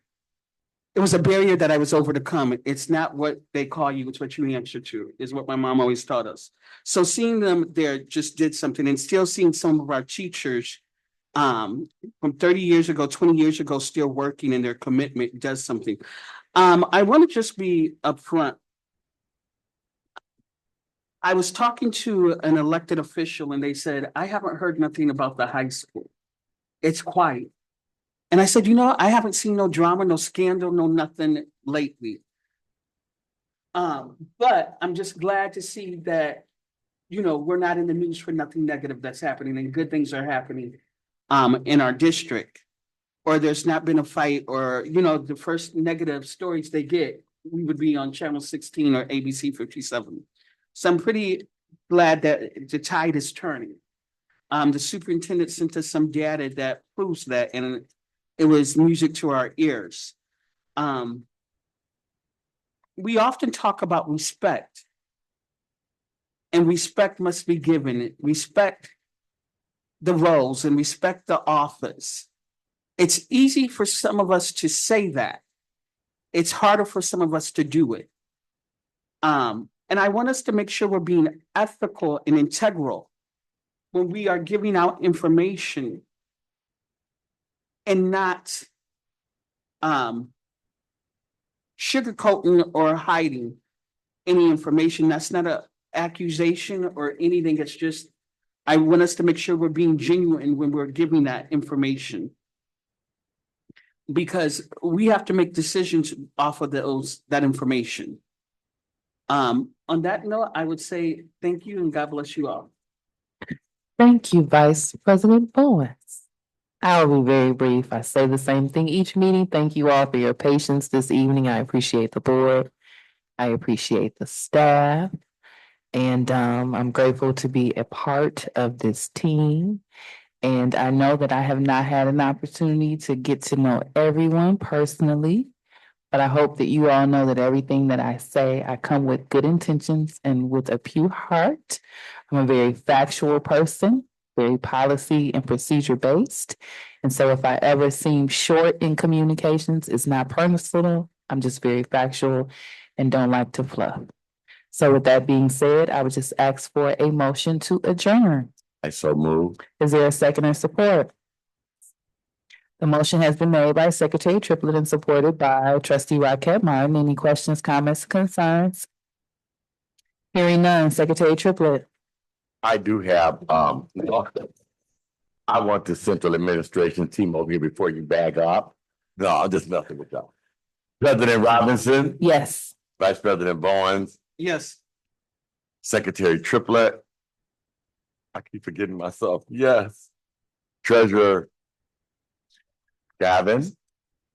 It was a barrier that I was over to come. It's not what they call you, it's what you answer to, is what my mom always taught us. So seeing them there just did something, and still seeing some of our teachers from 30 years ago, 20 years ago, still working, and their commitment does something. I want to just be upfront. I was talking to an elected official and they said, I haven't heard nothing about the high school. It's quiet. And I said, you know, I haven't seen no drama, no scandal, no nothing lately. But I'm just glad to see that, you know, we're not in the news for nothing negative that's happening and good things are happening in our district. Or there's not been a fight, or, you know, the first negative stories they get, we would be on channel 16 or ABC 57. So I'm pretty glad that the tide is turning. The superintendent sent us some data that proves that, and it was music to our ears. We often talk about respect, and respect must be given. Respect the roles and respect the office. It's easy for some of us to say that. It's harder for some of us to do it. And I want us to make sure we're being ethical and integral when we are giving out information and not sugarcoating or hiding any information. That's not an accusation or anything. It's just, I want us to make sure we're being genuine when we're giving that information. Because we have to make decisions off of that information. On that note, I would say thank you and God bless you all. Thank you, Vice President Bowens. I'll be very brief. I say the same thing each meeting. Thank you all for your patience this evening. I appreciate the board. I appreciate the staff. And I'm grateful to be a part of this team. And I know that I have not had an opportunity to get to know everyone personally, but I hope that you all know that everything that I say, I come with good intentions and with a pure heart. I'm a very factual person, very policy and procedure based. And so if I ever seem short in communications, it's not personal. I'm just very factual and don't like to fluff. So with that being said, I would just ask for a motion to adjourn. I so move. Is there a second or support? The motion has been made by Secretary Triplett and supported by Trustee Rocket Martin. Any questions, comments, concerns? Hearing none, Secretary Triplett. I do have, I want the central administration team over here before you bag up. No, I'm just messing with y'all. President Robinson, Yes. Vice President Bowens, Yes. Secretary Triplett. I keep forgetting myself. Yes. Treasurer Gavin.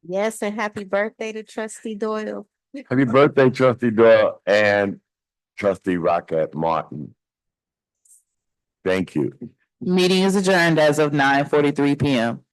Yes, and happy birthday to trustee Doyle. Happy birthday, Trustee Doyle and Trustee Rocket Martin. Thank you. Meeting is adjourned as of 9:43 PM.